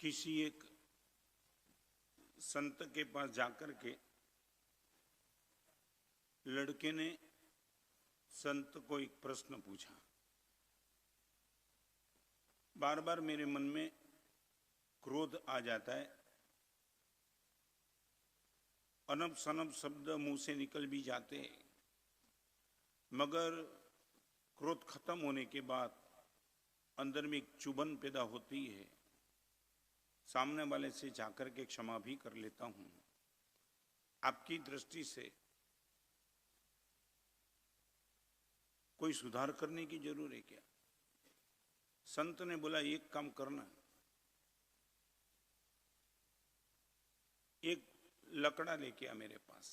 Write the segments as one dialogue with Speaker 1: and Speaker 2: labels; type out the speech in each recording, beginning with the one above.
Speaker 1: किसी एक संत के पास जाकर के लड़के ने संत को एक प्रश्न पूछा। बार बार मेरे मन में क्रोध आ जाता है, अनब सनब शब्द मुंह से निकल भी जाते हैं, मगर क्रोध खत्म होने के बाद अंदर में एक चुभन पैदा होती है। सामने वाले से जाकर के क्षमा भी कर लेता हूं। आपकी दृष्टि से कोई सुधार करने की जरूरत है क्या? संत ने बोला एक काम करना, एक लकड़ा लेके आ मेरे पास।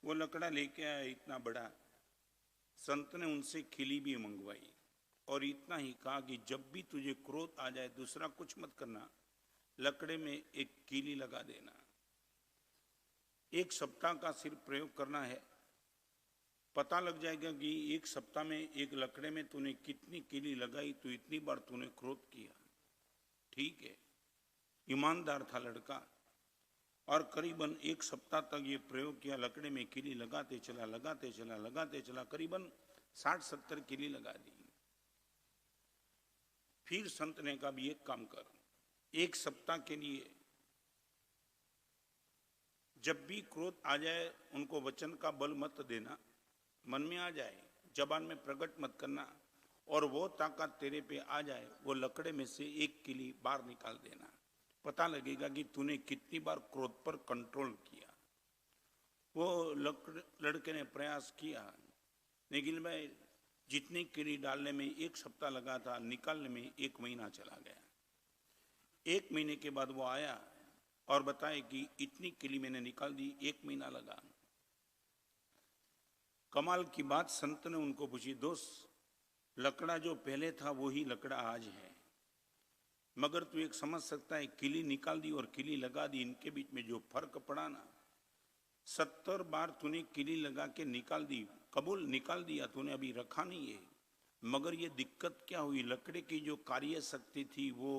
Speaker 1: वो लकड़ा लेके आया इतना बड़ा। संत ने उनसे खिली भी मंगवाई और इतना ही कहा कि जब भी तुझे क्रोध आ जाए दूसरा कुछ मत करना, लकड़े में एक कीली लगा देना। 1 सप्ताह का सिर्फ प्रयोग करना है, पता लग जाएगा कि 1 सप्ताह में एक लकड़े में तूने कितनी कीली लगाई, तो इतनी बार तूने क्रोध किया। ठीक है, ईमानदार था लड़का और करीबन 1 सप्ताह तक ये प्रयोग किया। लकड़े में कीली लगाते चला, करीबन 60-70 कीली लगा दी। फिर संत ने कहा भी एक काम कर, 1 सप्ताह के लिए जब भी क्रोध आ जाए उनको वचन का बल मत देना, मन में आ जाए जबान में प्रकट मत करना, और वो ताकत तेरे पे आ जाए वो लकड़े में से एक कीली बाहर निकाल देना। पता लगेगा कि तूने कितनी बार क्रोध पर कंट्रोल किया। वो लड़के ने प्रयास किया, लेकिन भाई जितनी कीली डालने में 1 सप्ताह लगा था, निकालने में 1 महीना चला गया। 1 महीने के बाद वो आया और बताए कि इतनी कीली मैंने निकाल दी, 1 महीना लगा। कमाल की बात, संत ने उनको पूछी, दोस्त लकड़ा जो पहले था वही लकड़ा आज है, मगर तू एक समझ सकता है, कीली निकाल दी और कीली लगा दी, इनके बीच में जो फर्क पड़ा ना, 70 बार तूने कीली लगा के निकाल दी, कबूल निकाल दिया तूने, अभी रखा नहीं है, मगर ये दिक्कत क्या हुई, लकड़े की जो कार्य शक्ति थी वो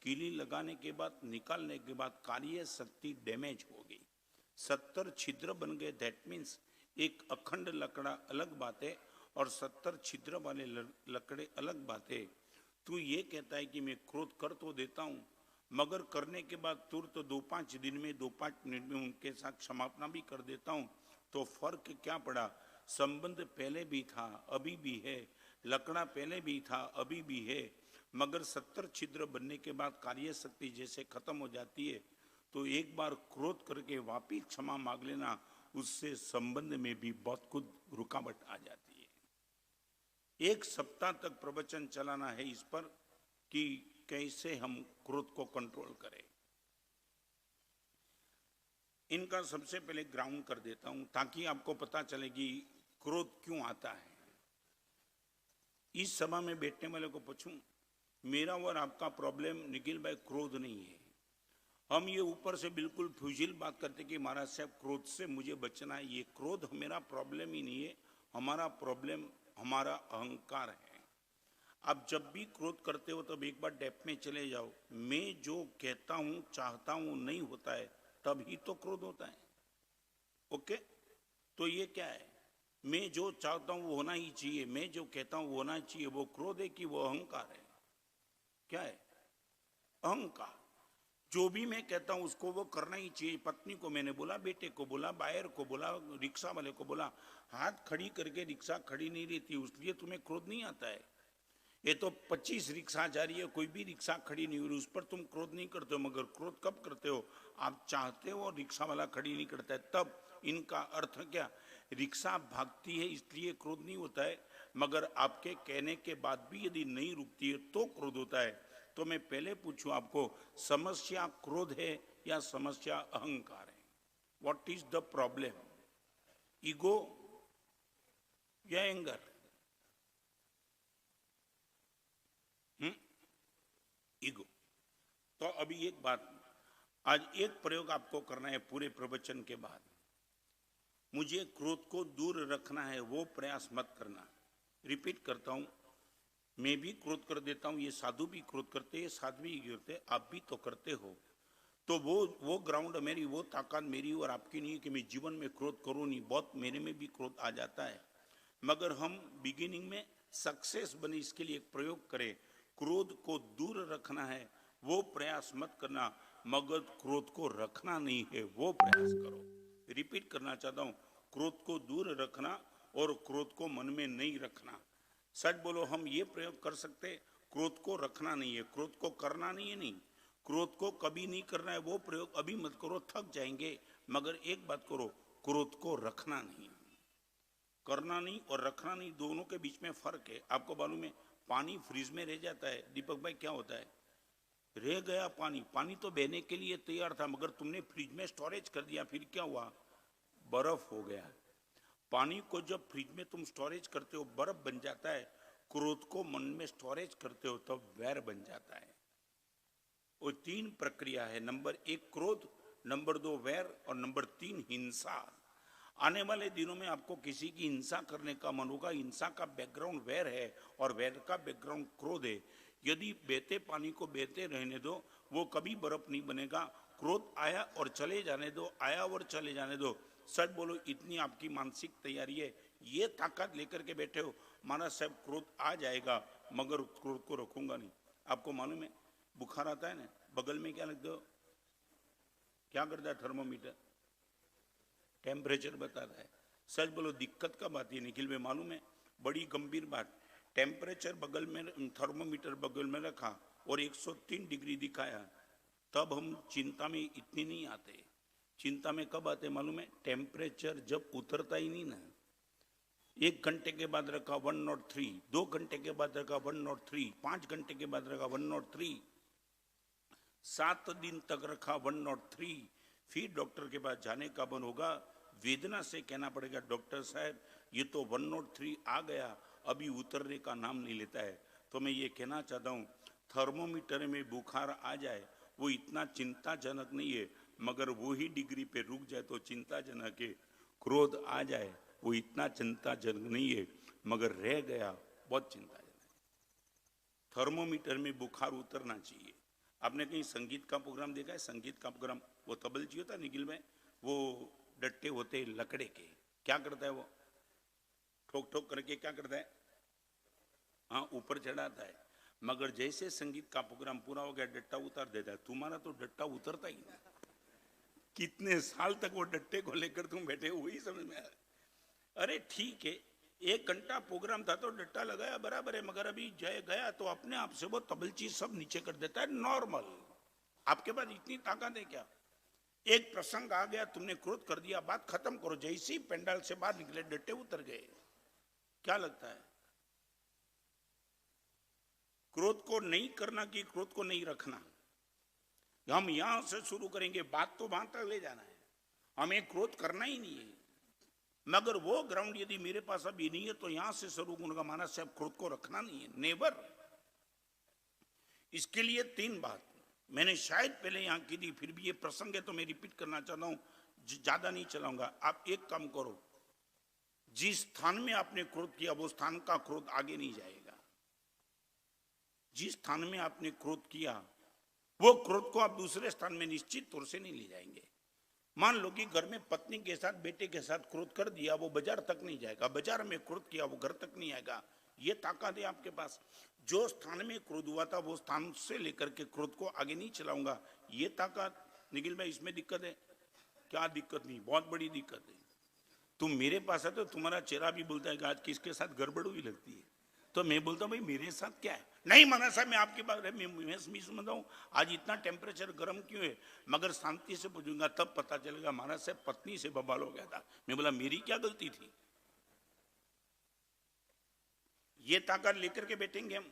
Speaker 1: कीली लगाने के बाद निकालने के बाद कार्य शक्ति डैमेज हो गई, 70 छिद्र बन गए। दैट मीन्स एक अखंड लकड़ा अलग बात है और 70 छिद्र वाले लकड़े अलग बात है। तू ये कहता है कि मैं क्रोध कर तो देता हूं, मगर करने के बाद तुरंत 2-5 दिन में 2-5 मिनट में उनके साथ क्षमापना भी कर देता हूं, तो फर्क क्या पड़ा? संबंध पहले भी था अभी भी है, लकड़ा पहले भी था अभी भी है, मगर 70 छिद्र बनने के बाद कार्य शक्ति जैसे खत्म हो जाती है, तो एक बार क्रोध करके वापिस क्षमा मांग लेना, उससे संबंध में भी बहुत कुछ रुकावट आ जाती है। 1 सप्ताह तक प्रवचन चलाना है इस पर कि कैसे हम क्रोध को कंट्रोल करें। इनका सबसे पहले ग्राउंड कर देता हूं ताकि आपको पता चले कि क्रोध क्यों आता है। इस सभा में बैठने वाले को पूछूं, मेरा और आपका प्रॉब्लम निखिल भाई क्रोध नहीं है। हम ये ऊपर से बिल्कुल फ्यूजिल बात करते कि महाराज साहब क्रोध से मुझे बचना है, ये क्रोध मेरा प्रॉब्लम ही नहीं है। हमारा प्रॉब्लम हमारा अहंकार है। आप जब भी क्रोध करते हो तब एक बार डेप्थ में चले जाओ, मैं जो कहता हूं चाहता हूं नहीं होता है, तभी तो क्रोध होता है। ओके, तो ये क्या है? मैं जो चाहता हूं वो होना ही चाहिए, मैं जो कहता हूं वो होना चाहिए, वो क्रोध है कि वो अहंकार है? क्या है? अहंकार। जो भी मैं कहता हूं उसको वो करना ही चाहिए। पत्नी को मैंने बोला, बेटे को बोला, बायर को बोला, रिक्शा वाले को बोला, हाथ खड़ी करके रिक्शा खड़ी नहीं रहती, उसलिए तुम्हें क्रोध नहीं आता है। ये तो 25 रिक्शा जा रही है, कोई भी रिक्शा खड़ी नहीं हो रही, उस पर तुम क्रोध नहीं करते हो, मगर क्रोध कब करते हो? आप चाहते हो और रिक्शा वाला खड़ी नहीं करता है तब। इनका अर्थ क्या? रिक्शा भागती है इसलिए क्रोध नहीं होता है, मगर आपके कहने के बाद भी यदि नहीं रुकती है तो क्रोध होता है। तो मैं पहले पूछूं आपको, समस्या क्रोध है या समस्या अहंकार है? What is the problem? Ego या एंगर? ईगो। तो अभी एक बात, आज एक प्रयोग आपको करना है पूरे प्रवचन के बाद। मुझे क्रोध को दूर रखना है, वो प्रयास मत करना। रिपीट करता हूं, मैं भी क्रोध कर देता हूं, ये साधु भी क्रोध करते, ये साध्वी भी करते, आप भी तो करते हो। तो वो ग्राउंड मेरी, वो ताकत मेरी और आपकी नहीं है कि मैं जीवन में क्रोध करूं नहीं, बहुत मेरे में भी क्रोध आ जाता है। मगर हम बिगिनिंग में सक्सेस बने इसके लिए एक प्रयोग करें, क्रोध को दूर रखना है, वो प्रयास मत करना, मगर क्रोध को रखना नहीं है, वो प्रयास करो। रिपीट करना चाहता हूं, क्रोध को दूर रखना और क्रोध को मन में नहीं रखना। सच बोलो, हम ये प्रयोग कर सकते, क्रोध को रखना नहीं है, क्रोध को करना नहीं है, नहीं, क्रोध को कभी नहीं करना है, वो प्रयोग अभी मत करो, थक जाएंगे। मगर एक बात करो, क्रोध को रखना नहीं। करना नहीं और रखना नहीं, दोनों के बीच में फर्क है। आपको मालूम है, पानी फ्रिज में रह जाता है, दीपक भाई क्या होता है, रह गया पानी, पानी तो बहने के लिए तैयार था, मगर तुमने फ्रिज में स्टोरेज कर दिया, फिर क्या हुआ, बर्फ हो गया। पानी को जब फ्रिज में तुम स्टोरेज करते हो बर्फ बन जाता है, क्रोध को मन में स्टोरेज करते हो तब वैर बन जाता है। वो तीन प्रक्रिया है, नंबर 1 क्रोध, नंबर 2 वैर और नंबर 3 हिंसा। आने वाले दिनों में आपको किसी की हिंसा करने का मन होगा, हिंसा का बैकग्राउंड वैर है और वैर का बैकग्राउंड क्रोध है। यदि बहते पानी को बहते रहने दो, वो कभी बर्फ नहीं बनेगा। क्रोध आया और चले जाने दो, आया और चले जाने दो। सच बोलो, इतनी आपकी मानसिक तैयारी है, ये ताकत लेकर के बैठे हो, माना साहब क्रोध आ जाएगा मगर क्रोध को रखूंगा नहीं। आपको मालूम है, बुखार आता है ना, बगल में क्या लगता है, क्या करता है थर्मोमीटर, टेम्परेचर बताता है। सच बोलो, दिक्कत का बात ये निखिल में मालूम है, बड़ी गंभीर बात, टेम्परेचर बगल में, थर्मोमीटर बगल में रखा और 103 डिग्री दिखाया, तब हम चिंता में इतनी नहीं आते। चिंता में कब आते मालूम है, टेम्परेचर जब उतरता ही नहीं ना। 1 घंटे के बाद रखा 103, 2 घंटे के बाद रखा 103, 5 घंटे के बाद रखा 103, 7 दिन तक रखा 103, फिर डॉक्टर के पास जाने का मन होगा, वेदना से कहना पड़ेगा, डॉक्टर साहब ये तो 103 आ गया, अभी उतरने का नाम नहीं लेता है। तो मैं ये कहना चाहता हूँ, थर्मोमीटर में बुखार आ जाए वो इतना चिंताजनक नहीं है, मगर वो ही डिग्री पे रुक जाए तो चिंताजनक है। क्रोध आ जाए वो इतना चिंताजनक नहीं है, मगर रह गया बहुत चिंताजनक। थर्मोमीटर में बुखार उतरना चाहिए। आपने कहीं संगीत का प्रोग्राम देखा है, संगीत का प्रोग्राम, वो तबलची होता है निखिल में, वो डट्टे होते लकड़े के, क्या करता है वो, ठोक ठोक करके क्या करता है, हाँ ऊपर चढ़ाता है। मगर जैसे संगीत का प्रोग्राम पूरा हो गया डट्टा उतार देता है। तुम्हारा तो डट्टा उतरता ही नहीं, कितने साल तक वो डट्टे को लेकर तुम बैठे हो, वही समझ में आया। अरे ठीक है, 1 घंटा प्रोग्राम था तो डट्टा लगाया, बराबर है, मगर अभी जय गया तो अपने आप से वो तबलची सब नीचे कर देता है, नॉर्मल। आपके पास इतनी ताकत है क्या? एक प्रसंग आ गया, तुमने क्रोध कर दिया, बात खत्म करो, जैसे ही पंडाल से बाहर निकले डट्टे उतर गए। क्या लगता है, क्रोध को नहीं करना कि क्रोध को नहीं रखना? हम यहां से शुरू करेंगे, बात तो वहां तक ले जाना है, हमें क्रोध करना ही नहीं है। मगर वो ग्राउंड यदि मेरे पास अभी नहीं है तो यहां से शुरू करूंगा, माना साहब क्रोध को रखना नहीं है, नेवर। इसके लिए 3 बात मैंने शायद पहले यहां की थी, फिर भी ये प्रसंग है तो मैं रिपीट करना चाहता हूं, ज्यादा नहीं चलाऊंगा। आप एक काम करो, जिस स्थान में आपने क्रोध किया वो स्थान का क्रोध आगे नहीं जाएगा। जिस स्थान में आपने क्रोध किया वो क्रोध को आप दूसरे स्थान में निश्चित तौर से नहीं ले जाएंगे। मान लो कि घर में पत्नी के साथ, बेटे के साथ क्रोध कर दिया, वो बाजार तक नहीं जाएगा। बाजार में क्रोध किया वो घर तक नहीं आएगा। ये ताकत है आपके पास। जो स्थान में क्रोध हुआ था वो स्थान से लेकर के क्रोध को आगे नहीं चलाऊंगा, ये ताकत। निखिल भाई इसमें दिक्कत है क्या? दिक्कत नहीं, बहुत बड़ी दिक्कत है। तुम मेरे पास है तो तुम्हारा चेहरा भी बोलता है कि आज किसके साथ गड़बड़ हुई लगती है, तो मैं बोलता हूँ भाई मेरे साथ क्या है? नहीं माना साहब, मैं आपकी बात मैं समझता हूँ आज इतना टेम्परेचर गर्म क्यों है, मगर शांति से पूछूंगा तब पता चलेगा माना साहब पत्नी से बवाल हो गया था। मैं बोला मेरी क्या गलती थी? ये ताकत लेकर के बैठेंगे हम।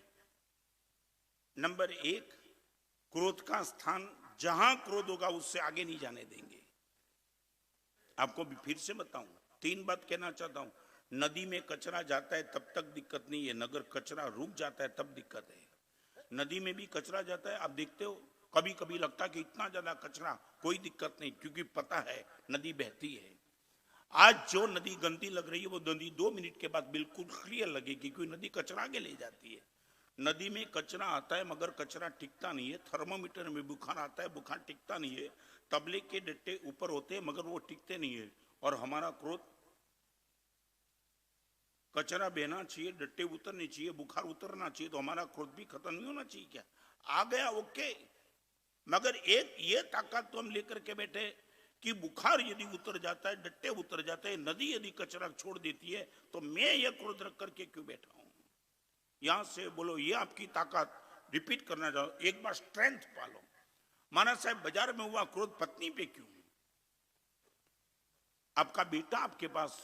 Speaker 1: नंबर 1, क्रोध का स्थान जहां क्रोध होगा उससे आगे नहीं जाने देंगे। आपको भी फिर से बताऊं, 3 बात कहना चाहता हूं। नदी में कचरा जाता है तब तक दिक्कत नहीं है, नगर कचरा रुक जाता है तब दिक्कत है। नदी में भी कचरा जाता है, आप देखते हो कभी कभी लगता है कि इतना ज्यादा कचरा, कोई दिक्कत नहीं, क्योंकि पता है नदी बहती है। आज जो नदी गंदी लग रही है वो नदी 2 मिनट के बाद बिल्कुल क्लियर लगेगी, क्योंकि नदी कचरा आगे ले जाती है। नदी में कचरा आता है मगर कचरा टिकता नहीं है, थर्मोमीटर में बुखार आता है, बुखार टिकता नहीं है, तबले के डट्टे ऊपर होते हैं मगर वो टिकते नहीं है। और हमारा क्रोध, कचरा बहना चाहिए, डट्टे उतरने चाहिए, बुखार उतरना चाहिए, तो हमारा क्रोध भी खत्म नहीं होना चाहिए क्या? आ गया ओके, मगर एक ये ताकत तो हम लेकर के बैठे कि बुखार यदि उतर जाता है, डट्टे उतर जाते हैं, नदी यदि कचरा छोड़ देती है, तो मैं ये क्रोध रख करके क्यों बैठा हूं? यहां से बोलो, ये आपकी ताकत। रिपीट करना चाहो, एक बार स्ट्रेंथ पालो। महाराज साहब, बाजार में हुआ क्रोध पत्नी पे क्यों? आपका बेटा आपके पास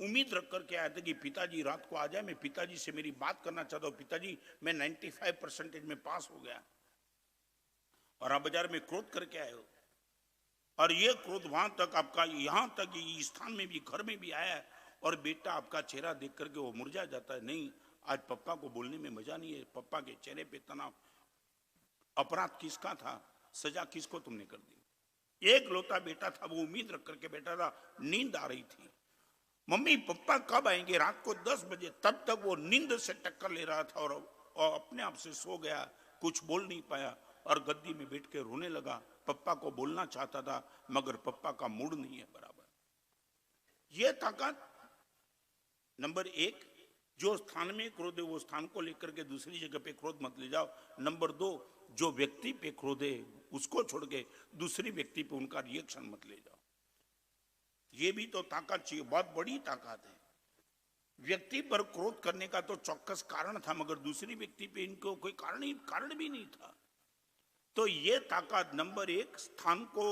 Speaker 1: उम्मीद रख करके आया था कि पिताजी रात को आ जाए, मैं पिताजी से मेरी बात करना चाहता हूं, पिताजी मैं 95% में पास हो गया, और आप बाजार में क्रोध करके आए हो। और ये क्रोध वहां तक आपका, यहां तक इस स्थान में भी, घर में भी आया है, और बेटा आपका चेहरा देख करके वो मुरझा जाता है। नहीं, आज पप्पा को बोलने में मजा नहीं है, पप्पा के चेहरे पे तनाव। अपराध किसका था? सजा किसको तुमने कर दी? एक लौता बेटा था, वो उम्मीद रख करके बैठा था, नींद आ रही थी, मम्मी पप्पा कब आएंगे, रात को 10 बजे, तब तक वो नींद से टक्कर ले रहा था, और अपने आप से सो गया, कुछ बोल नहीं पाया, और गद्दी में बैठ के रोने लगा। पप्पा को बोलना चाहता था मगर पप्पा का मूड नहीं है बराबर। यह ताकत नंबर एक। जो स्थान में क्रोध है वो स्थान को लेकर के दूसरी जगह पे क्रोध मत ले जाओ। नंबर दो, जो व्यक्ति पे क्रोध है उसको छोड़ के दूसरी व्यक्ति पे उनका रिएक्शन मत ले जाओ। ये भी तो ताकत चाहिए, बहुत बड़ी ताकत है। व्यक्ति पर क्रोध करने का तो चौक्कस कारण था, मगर दूसरी व्यक्ति पे इनको कोई कारण भी नहीं था। तो ये ताकत, नंबर एक, स्थान को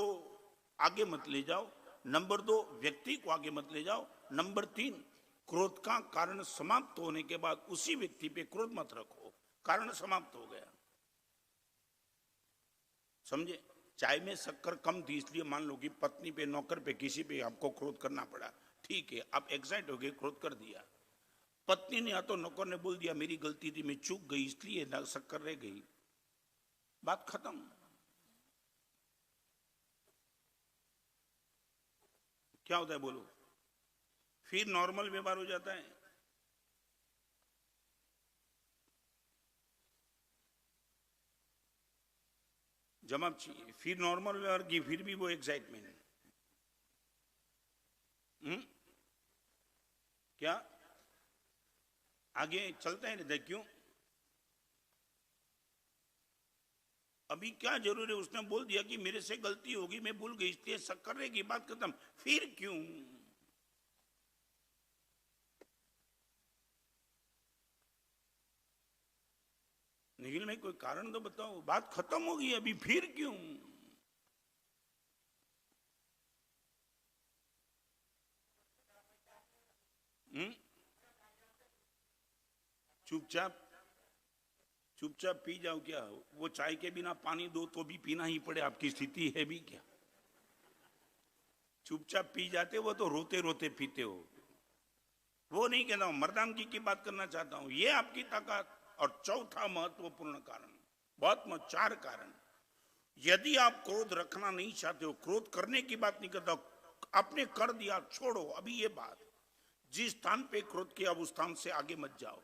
Speaker 1: आगे मत ले जाओ। नंबर दो, व्यक्ति को आगे मत ले जाओ। नंबर तीन, क्रोध का कारण समाप्त होने के बाद उसी व्यक्ति पे क्रोध मत रखो, कारण समाप्त हो गया। समझे? चाय में शक्कर कम थी इसलिए मान लो कि पत्नी पे, नौकर पे, किसी पे आपको क्रोध करना पड़ा, ठीक है, आप एक्साइट हो गए, क्रोध कर दिया। पत्नी ने या तो नौकर ने बोल दिया मेरी गलती थी, मैं चूक गई इसलिए शक्कर रह गई, बात खत्म। क्या होता है बोलो? फिर नॉर्मल व्यवहार हो जाता है। जवाब चाहिए, फिर नॉर्मल व्यवहार की, फिर भी वो एक्साइटमेंट। क्या आगे चलता है नहीं? क्यों? अभी क्या जरूर है? उसने बोल दिया कि मेरे से गलती होगी, मैं भूल गई, इसलिए शक्कर रहेगी, बात खत्म। फिर क्यों? निखिल में कोई कारण तो बताओ, बात खत्म होगी, अभी फिर क्यों? चुपचाप चुपचाप पी जाओ। क्या वो चाय के बिना पानी दो तो भी पीना ही पड़े, आपकी स्थिति है भी क्या? चुपचाप पी जाते, वो तो रोते रोते पीते हो। वो नहीं कहता हूं, मर्दानगी की बात करना चाहता हूं, ये आपकी ताकत। और चौथा महत्वपूर्ण कारण, बहुत चार कारण। यदि आप क्रोध रखना नहीं चाहते हो, क्रोध करने की बात नहीं करता, आपने कर दिया, छोड़ो अभी ये बात। जिस स्थान पे क्रोध किया उस स्थान से आगे मत जाओ।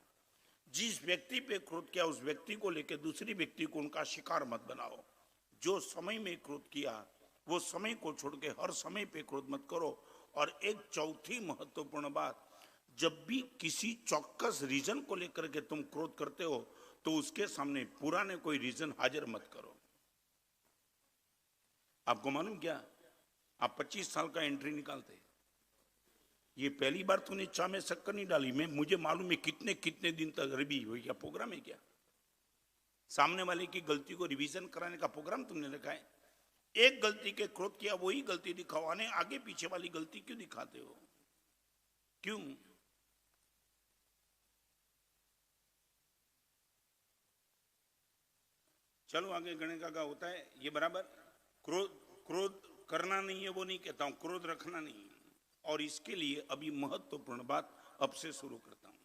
Speaker 1: जिस व्यक्ति पे क्रोध किया उस व्यक्ति को लेकर दूसरी व्यक्ति को उनका शिकार मत बनाओ। जो समय में क्रोध किया वो समय को छोड़ के हर समय पे क्रोध मत करो। और एक चौथी महत्वपूर्ण बात, जब भी किसी चौक्कस रीजन को लेकर के तुम क्रोध करते हो तो उसके सामने पुराने कोई रीजन हाजिर मत करो। आपको मालूम क्या, आप 25 साल का एंट्री निकालते, ये पहली बार तूने चाय में शक्कर नहीं डाली, मैं मुझे मालूम है कितने कितने दिन तक रबी हुई, क्या प्रोग्राम है क्या? सामने वाले की गलती को रिवीजन कराने का प्रोग्राम तुमने रखा है। एक गलती के क्रोध किया, वही गलती दिखाओ, आने आगे पीछे वाली गलती क्यों दिखाते हो? क्यों? चलो आगे गणिका का होता है ये बराबर। क्रोध क्रोध करना नहीं है वो नहीं कहता हूं, क्रोध रखना नहीं है। और इसके लिए अभी महत्वपूर्ण बात अब से शुरू करता हूं।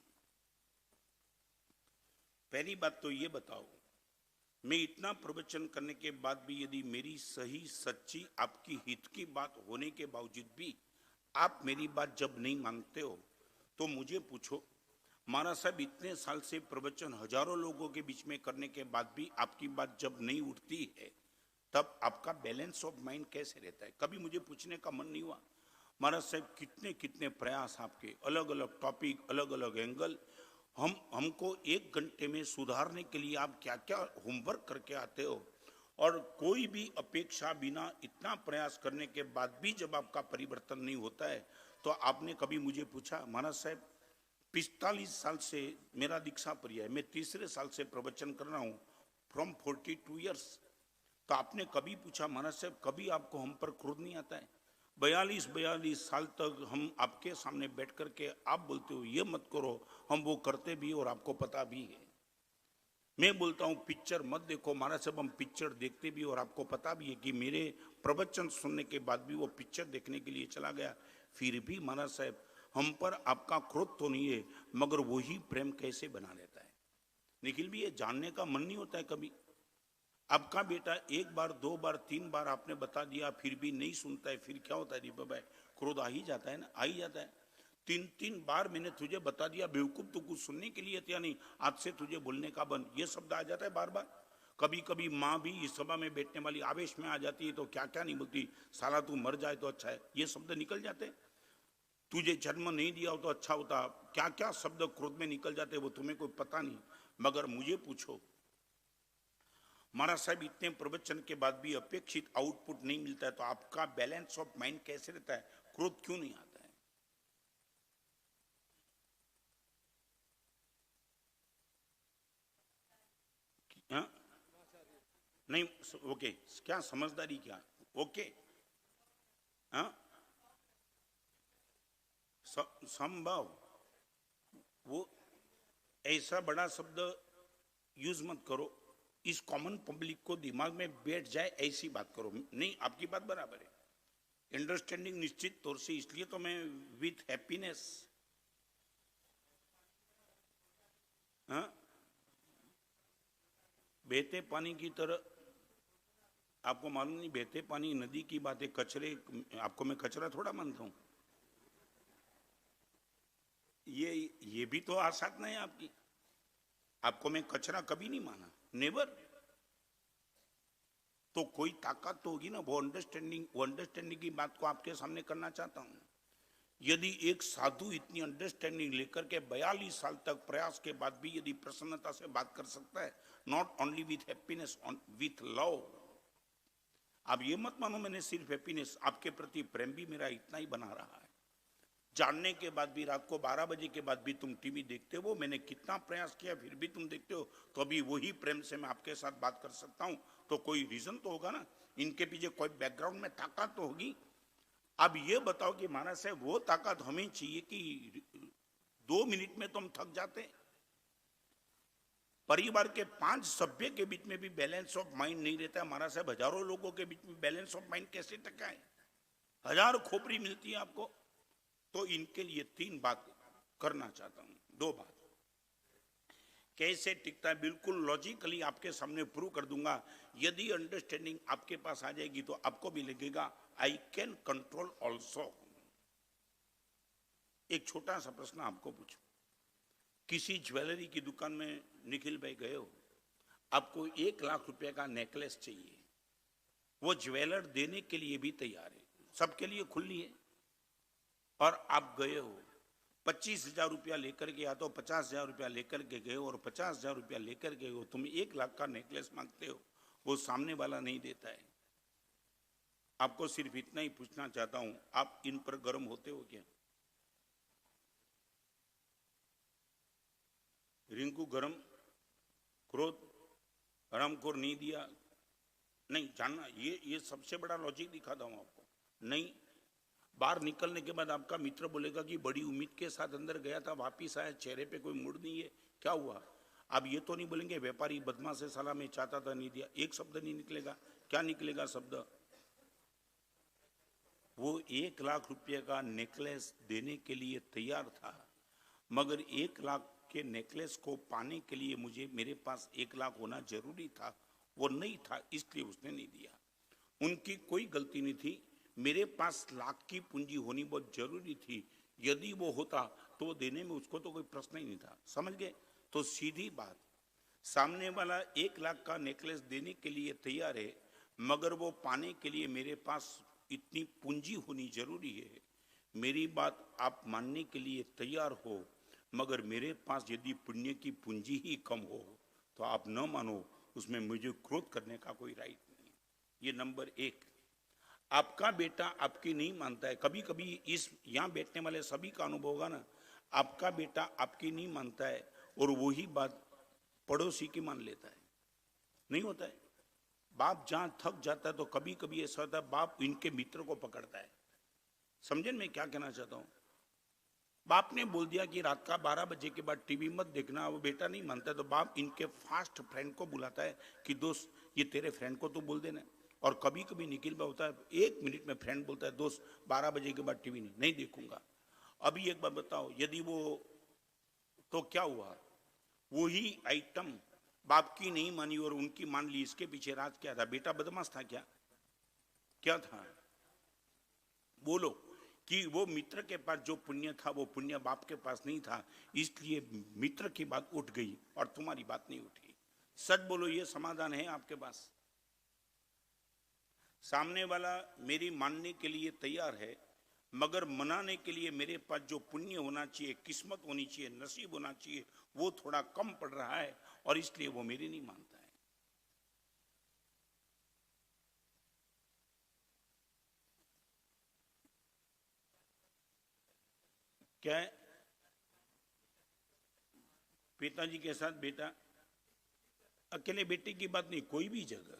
Speaker 1: पहली बात तो ये बताओ, मैं इतना प्रवचन करने के बाद भी यदि मेरी सही सच्ची आपकी हित की बात होने के बावजूद भी आप मेरी बात जब नहीं मानते हो तो मुझे पूछो, महाराज साहब इतने साल से प्रवचन हजारों लोगों के बीच में करने के बाद भी आपकी बात जब नहीं उठती है, तब आपका बैलेंस ऑफ माइंड कैसे रहता है? कभी मुझे पूछने का मन नहीं हुआ महाराज साहब कितने कितने प्रयास आपके, अलग अलग टॉपिक, अलग अलग एंगल, हमको 1 घंटे में सुधारने के लिए आप क्या क्या होमवर्क करके आते हो, और कोई भी अपेक्षा बिना इतना प्रयास करने के बाद भी जब आपका परिवर्तन नहीं होता है, तो आपने कभी मुझे पूछा? महाराज साहब 45 साल से मेरा दीक्षा पर्याय है, मैं तीसरे साल से प्रवचन कर रहा हूं, फ्रॉम 42 ईयर्स। तो आपने कभी पूछा महाराज साहब कभी आपको हम पर क्रोध नहीं आता है? 42 साल तक हम आपके सामने बैठ करके आप बोलते हो ये मत करो, हम वो करते भी और आपको पता भी है। मैं बोलता हूं पिक्चर मत देखो, महाराज साहब हम पिक्चर देखते भी और आपको पता भी है कि मेरे प्रवचन सुनने के बाद भी वो पिक्चर देखने के लिए चला गया, फिर भी महाराज साहब हम पर आपका क्रोध तो नहीं है, मगर वही प्रेम कैसे बना लेता है? निखिल भी ये जानने का मन नहीं होता है कभी? आपका बेटा 1 बार 2 बार 3 बार आपने बता दिया फिर भी नहीं सुनता है, फिर क्या होता है दीपक भाई? क्रोध आ ही जाता है ना, आ ही जाता है। 3 बार मैंने तुझे बता दिया बेवकूफ, तो कुछ सुनने के लिए नहीं, आज से तुझे बोलने का बंद, ये शब्द आ जाता है बार बार। कभी कभी माँ भी इस सभा में बैठने वाली आवेश में आ जाती है तो क्या क्या नहीं बोलती, साला तू मर जाए तो अच्छा है, ये शब्द निकल जाते हैं। तुझे जन्म नहीं दिया हो तो अच्छा होता, क्या क्या शब्द क्रोध में निकल जाते, वो तुम्हें कोई पता नहीं। मगर मुझे पूछो महाराज साहब इतने प्रवचन के बाद भी अपेक्षित आउटपुट नहीं मिलता है, तो आपका बैलेंस ऑफ माइंड कैसे रहता है? क्रोध क्यों नहीं आता है? हाँ? नहीं, ओके, क्या समझदारी क्या? ओके, हाँ, संभव, वो ऐसा बड़ा शब्द यूज मत करो, इस कॉमन पब्लिक को दिमाग में बैठ जाए ऐसी बात करो। नहीं, आपकी बात बराबर है, अंडरस्टैंडिंग निश्चित तौर से, इसलिए तो मैं विथ हैप्पीनेस, हाँ, बहते पानी की तरह, आपको मालूम नहीं बहते पानी नदी की बात है, कचरे, आपको मैं कचरा थोड़ा मानता हूं, ये भी तो आसात नहीं है आपकी, आपको मैं कचरा कभी नहीं माना, नेवर। तो कोई ताकत तो होगी ना, वो अंडरस्टैंडिंग की बात को आपके सामने करना चाहता हूं। यदि एक साधु इतनी अंडरस्टैंडिंग लेकर के 42 साल तक प्रयास के बाद भी यदि प्रसन्नता से बात कर सकता है, not only with happiness, with love. आप ये मत मानो मैंने सिर्फ हैप्पीनेस, आपके प्रति प्रेम भी मेरा इतना ही बना रहा है। जानने के बाद भी रात को 12 बजे के बाद भी तुम टीवी देखते हो, मैंने कितना प्रयास किया फिर भी तुम देखते हो, तो अभी वही प्रेम से मैं आपके साथ बात कर सकता हूं, तो कोई रीजन तो होगा ना, इनके पीछे कोई बैकग्राउंड में ताकत तो होगी। अब ये बताओ कि महाराज साहब वो ताकत हमें चाहिए कि 2 मिनट में तो हम थक जाते हैं? परिवार के 5 सभ्य के बीच में भी बैलेंस ऑफ माइंड नहीं रहता है महाराज साहब, हजारों लोगों के बीच में बैलेंस ऑफ माइंड कैसे टका है? 1000 खोपड़ी मिलती है आपको। तो इनके लिए 3 बात करना चाहता हूं, 2 बात कैसे टिकता है बिल्कुल लॉजिकली आपके सामने प्रूव कर दूंगा। यदि अंडरस्टैंडिंग आपके पास आ जाएगी तो आपको भी लगेगा आई कैन कंट्रोल ऑल्सो। एक छोटा सा प्रश्न आपको पूछूं, किसी ज्वेलरी की दुकान में निखिल भाई गए हो, आपको 1 लाख रुपए का नेकलेस चाहिए, वो ज्वेलर देने के लिए भी तैयार है, सबके लिए खुली है, और आप गए हो 25,000 रुपया लेकर के, या तो 50,000 रुपया लेकर के गए हो, और 50,000 रुपया लेकर के हो, तुम 1 लाख का नेकलेस मांगते हो, वो सामने वाला नहीं देता है। आपको सिर्फ इतना ही पूछना चाहता हूं, आप इन पर गर्म होते हो क्या? रिंकू गरम, क्रोध, हरामखोर नहीं दिया, नहीं जानना, ये सबसे बड़ा लॉजिक दिखाता हूं आपको। नहीं, बाहर निकलने के बाद आपका मित्र बोलेगा कि बड़ी उम्मीद के साथ अंदर गया था, वापिस आया, चेहरे पे कोई मूड नहीं है, क्या हुआ? आप ये तो नहीं बोलेंगे व्यापारी बदमाश है साला, मैं चाहता था नहीं दिया, एक शब्द नहीं निकलेगा। क्या निकलेगा शब्द? वो 1 लाख रुपये का नेकलेस देने के लिए तैयार था, मगर 1 लाख के नेकलेस को पाने के लिए मुझे, मेरे पास 1 लाख होना जरूरी था, वो नहीं था, इसलिए उसने नहीं दिया। उनकी कोई गलती नहीं थी, मेरे पास लाख की पूंजी होनी बहुत जरूरी थी, यदि वो होता तो देने में उसको तो कोई प्रश्न ही नहीं था, समझ गए। तो सीधी बात, सामने वाला 1 लाख का नेकलेस देने के लिए तैयार है, मगर वो पाने के लिए मेरे पास इतनी पूंजी होनी जरूरी है। मेरी बात आप मानने के लिए तैयार हो, मगर मेरे पास यदि पुण्य की पूंजी ही कम हो तो आप न मानो, उसमें मुझे क्रोध करने का कोई राइट नहीं। ये नंबर 1। आपका बेटा आपकी नहीं मानता है, कभी कभी इस यहां बैठने वाले सभी का अनुभव होगा ना, आपका बेटा आपकी नहीं मानता है और वही बात पड़ोसी की मान लेता है, नहीं होता है। बाप जहां थक जाता है तो कभी कभी ऐसा होता है, बाप इनके मित्र को पकड़ता है। समझे मैं क्या कहना चाहता हूं? बाप ने बोल दिया कि रात का 12 बजे के बाद टीवी मत देखना, वो बेटा नहीं मानता है, तो बाप इनके फास्ट फ्रेंड को बुलाता है कि दोस्त ये तेरे फ्रेंड को तो बोल देना। और कभी कभी निखिल भाई होता है 1 मिनट में फ्रेंड बोलता है दोस्त 12 बजे के बाद टीवी नहीं देखूंगा। अभी एक बात बताओ, यदि वो, तो क्या हुआ, वही आइटम बाप की नहीं मानी और उनकी मान ली, इसके पीछे राज क्या था? बेटा बदमाश था क्या? क्या था? बोलो। कि वो मित्र के पास जो पुण्य था वो पुण्य बाप के पास नहीं था, इसलिए मित्र की बात उठ गई और तुम्हारी बात नहीं उठी। सच बोलो, ये समाधान है आपके पास? सामने वाला मेरी मानने के लिए तैयार है, मगर मनाने के लिए मेरे पास जो पुण्य होना चाहिए, किस्मत होनी चाहिए, नसीब होना चाहिए, वो थोड़ा कम पड़ रहा है और इसलिए वो मेरी नहीं मानता है। क्या है? पिताजी के साथ बेटा, अकेले बेटे की बात नहीं, कोई भी जगह,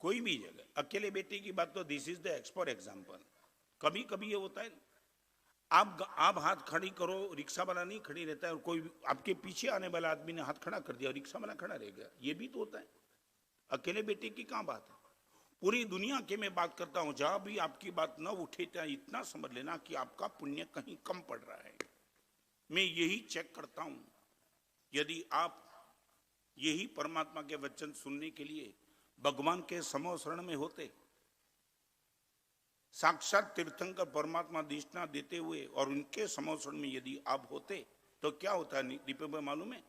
Speaker 1: कोई भी जगह अकेले बेटे की बात, तो दिस इज द एक्सपोर एग्जाम्पल। कभी कभी ये होता है, आप हाथ खड़ी करो, रिक्शा वाला नहीं खड़ी रहता है, और कोई आपके पीछे आने वाला आदमी ने हाथ खड़ा कर दिया, रिक्शा वाला खड़ा रह गया, ये भी तो होता है। अकेले बेटे की कहां बात है? पूरी दुनिया के मैं बात करता हूं, जहां भी आपकी बात न उठे, इतना समझ लेना कि आपका पुण्य कहीं कम पड़ रहा है। मैं यही चेक करता हूं। यदि आप यही परमात्मा के वचन सुनने के लिए भगवान के समो शरण में होते, साक्षात तीर्थंकर परमात्मा दिशना देते हुए और उनके समोषण में यदि आप होते, तो क्या होता है दीपक भाई मालूम है?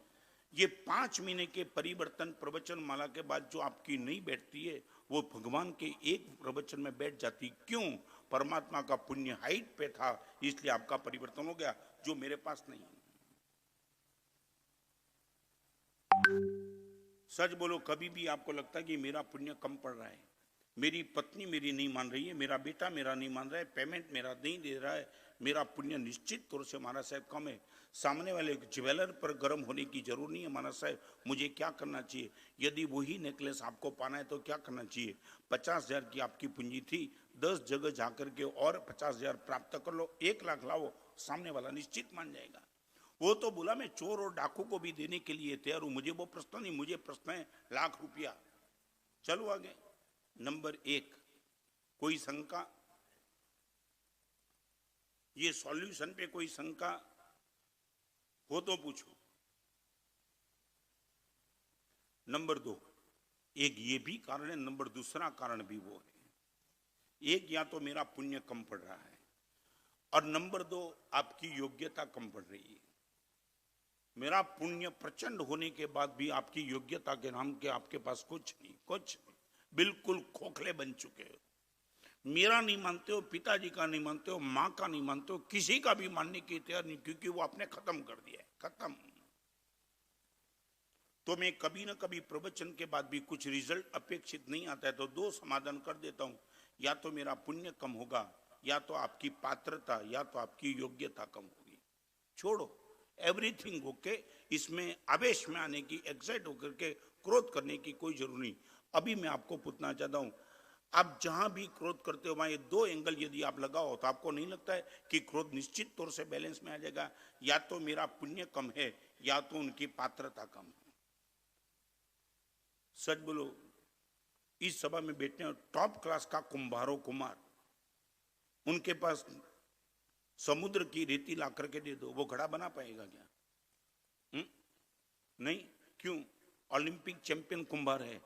Speaker 1: ये 5 महीने के परिवर्तन प्रवचन माला के बाद जो आपकी नहीं बैठती है, वो भगवान के एक प्रवचन में बैठ जाती। क्यों? परमात्मा का पुण्य हाइट पे था, इसलिए आपका परिवर्तन हो गया, जो मेरे पास नहीं है। सच बोलो, कभी भी आपको लगता है कि मेरा पुण्य कम पड़ रहा है, मेरी पत्नी मेरी नहीं मान रही है, मेरा बेटा मेरा नहीं मान रहा है, पेमेंट मेरा नहीं दे रहा है, मेरा पुण्य निश्चित तौर से महाराज साहब कम है। सामने वाले ज्वेलर पर गर्म होने की जरूरत नहीं है महाराज साहब। मुझे क्या करना चाहिए? यदि वही नेकलेस आपको पाना है तो क्या करना चाहिए? 50,000 की आपकी पूंजी थी, 10 जगह जाकर के और 50,000 प्राप्त कर लो, 1 लाख लाओ, सामने वाला निश्चित मान जाएगा। वो तो बोला मैं चोर और डाकू को भी देने के लिए तैयार हूं, मुझे वो प्रश्न नहीं, मुझे प्रश्न है ₹1,00,000। चलो आगे। नंबर 1, कोई शंका? ये सॉल्यूशन पे कोई शंका हो तो पूछो। नंबर 2, एक ये भी कारण है, नंबर दूसरा कारण भी वो है। एक, या तो मेरा पुण्य कम पड़ रहा है, और नंबर 2, आपकी योग्यता कम पड़ रही है। मेरा पुण्य प्रचंड होने के बाद भी आपकी योग्यता के नाम के आपके पास कुछ नहीं, कुछ नहीं, बिल्कुल खोखले बन चुके हो। मेरा नहीं मानते हो, पिताजी का नहीं मानते हो, माँ का नहीं मानते हो, किसी का भी मानने की तैयार नहीं, क्योंकि वो आपने खत्म कर दिया है, खत्म। तो मैं कभी ना कभी प्रवचन के बाद भी कुछ रिजल्ट अपेक्षित नहीं आता है तो 2 समाधान कर देता हूं, या तो मेरा पुण्य कम होगा, या तो आपकी पात्रता, या तो आपकी योग्यता कम होगी। छोड़ो एवरीथिंग ओके, इसमें आवेश में आने की, एक्साइट होकर के क्रोध करने की कोई जरूरत नहीं। अभी मैं आपको पूछना चाहता हूं, आप जहां भी क्रोध करते हो वहां ये 2 एंगल यदि आप लगाओ तो आपको नहीं लगता है कि क्रोध निश्चित तौर से बैलेंस में आ जाएगा? या तो मेरा पुण्य कम है, या तो उनकी पात्रता कम है। सच बोलो, इस सभा में बैठने टॉप क्लास का कुंभारो कुमार, उनके पास समुद्र की रेती ला करके दे दो, वो घड़ा बना पाएगा क्या? नहीं। क्यों? ओलंपिक चैंपियन कुंभार है।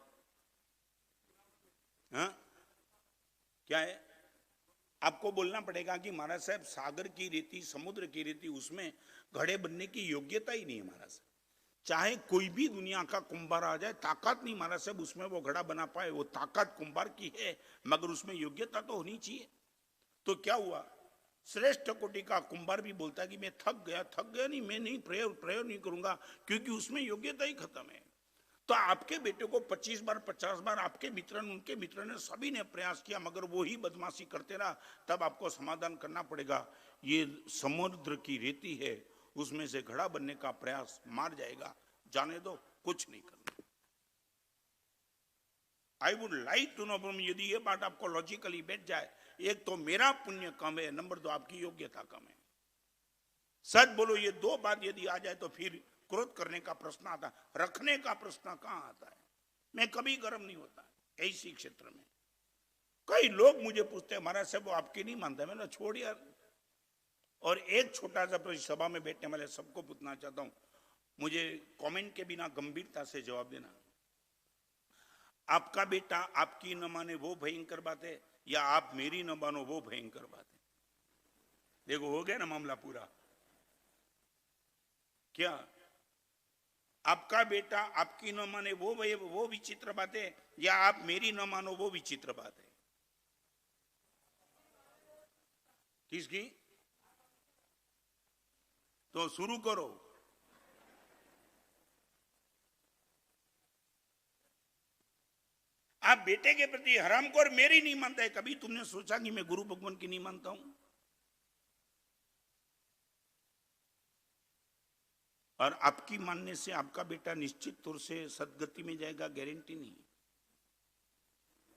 Speaker 1: हाँ, क्या है? आपको बोलना पड़ेगा कि महाराज साहब सागर की रेती, समुद्र की रेती, उसमें घड़े बनने की योग्यता ही नहीं है महाराज साहब। चाहे कोई भी दुनिया का कुंभार आ जाए, ताकत नहीं महाराज साहब उसमें वो घड़ा बना पाए। वो ताकत कुंभार की है, मगर उसमें योग्यता तो होनी चाहिए। तो क्या हुआ, श्रेष्ठ कोटि का कुंभार भी बोलता है कि मैं थक गया नहीं, मैं नहीं प्रयोग नहीं करूंगा, क्योंकि उसमें योग्यता ही खत्म है। तो आपके बेटे को 25 बार 50 बार आपके मित्र ने, उनके मित्र ने, सभी ने प्रयास किया, मगर वो ही बदमाशी करते रहा। तब आपको समाधान करना पड़ेगा, ये समुद्र की रेती है, उसमें से घड़ा बनने का प्रयास मार जाएगा, जाने दो, कुछ नहीं करना। I would like to know, यदि ये बात आपको लॉजिकली बैठ जाए, एक तो मेरा पुण्य कम है, नंबर 2 आपकी योग्यता कम है। सच बोलो, ये 2 बात यदि आ जाए तो फिर क्रोध करने का प्रश्न आता है, रखने का प्रश्न कहां आता है। मैं कभी गर्म नहीं होता ऐसी क्षेत्र में। कई लोग मुझे पूछते हैं महाराज साहब वो आपकी नहीं मानता, मैंने छोड़ यार। और एक छोटा सा सभा में बैठने वाले सबको पूछना चाहता हूं, मुझे कमेंट के बिना गंभीरता से जवाब देना। आपका बेटा आपकी न माने वो भयंकर बात है, या आप मेरी न मानो वो भयंकर बात है? देखो हो गया ना मामला पूरा। क्या आपका बेटा आपकी न माने वो विचित्र बात है, या आप मेरी न मानो वो विचित्र बात है? किसकी? तो शुरू करो। आप बेटे के प्रति हरामखोर मेरी नहीं मानता है, कभी तुमने सोचा कि मैं गुरु भगवान की नहीं मानता हूं? और आपकी मानने से आपका बेटा निश्चित तौर से सदगति में जाएगा, गारंटी नहीं।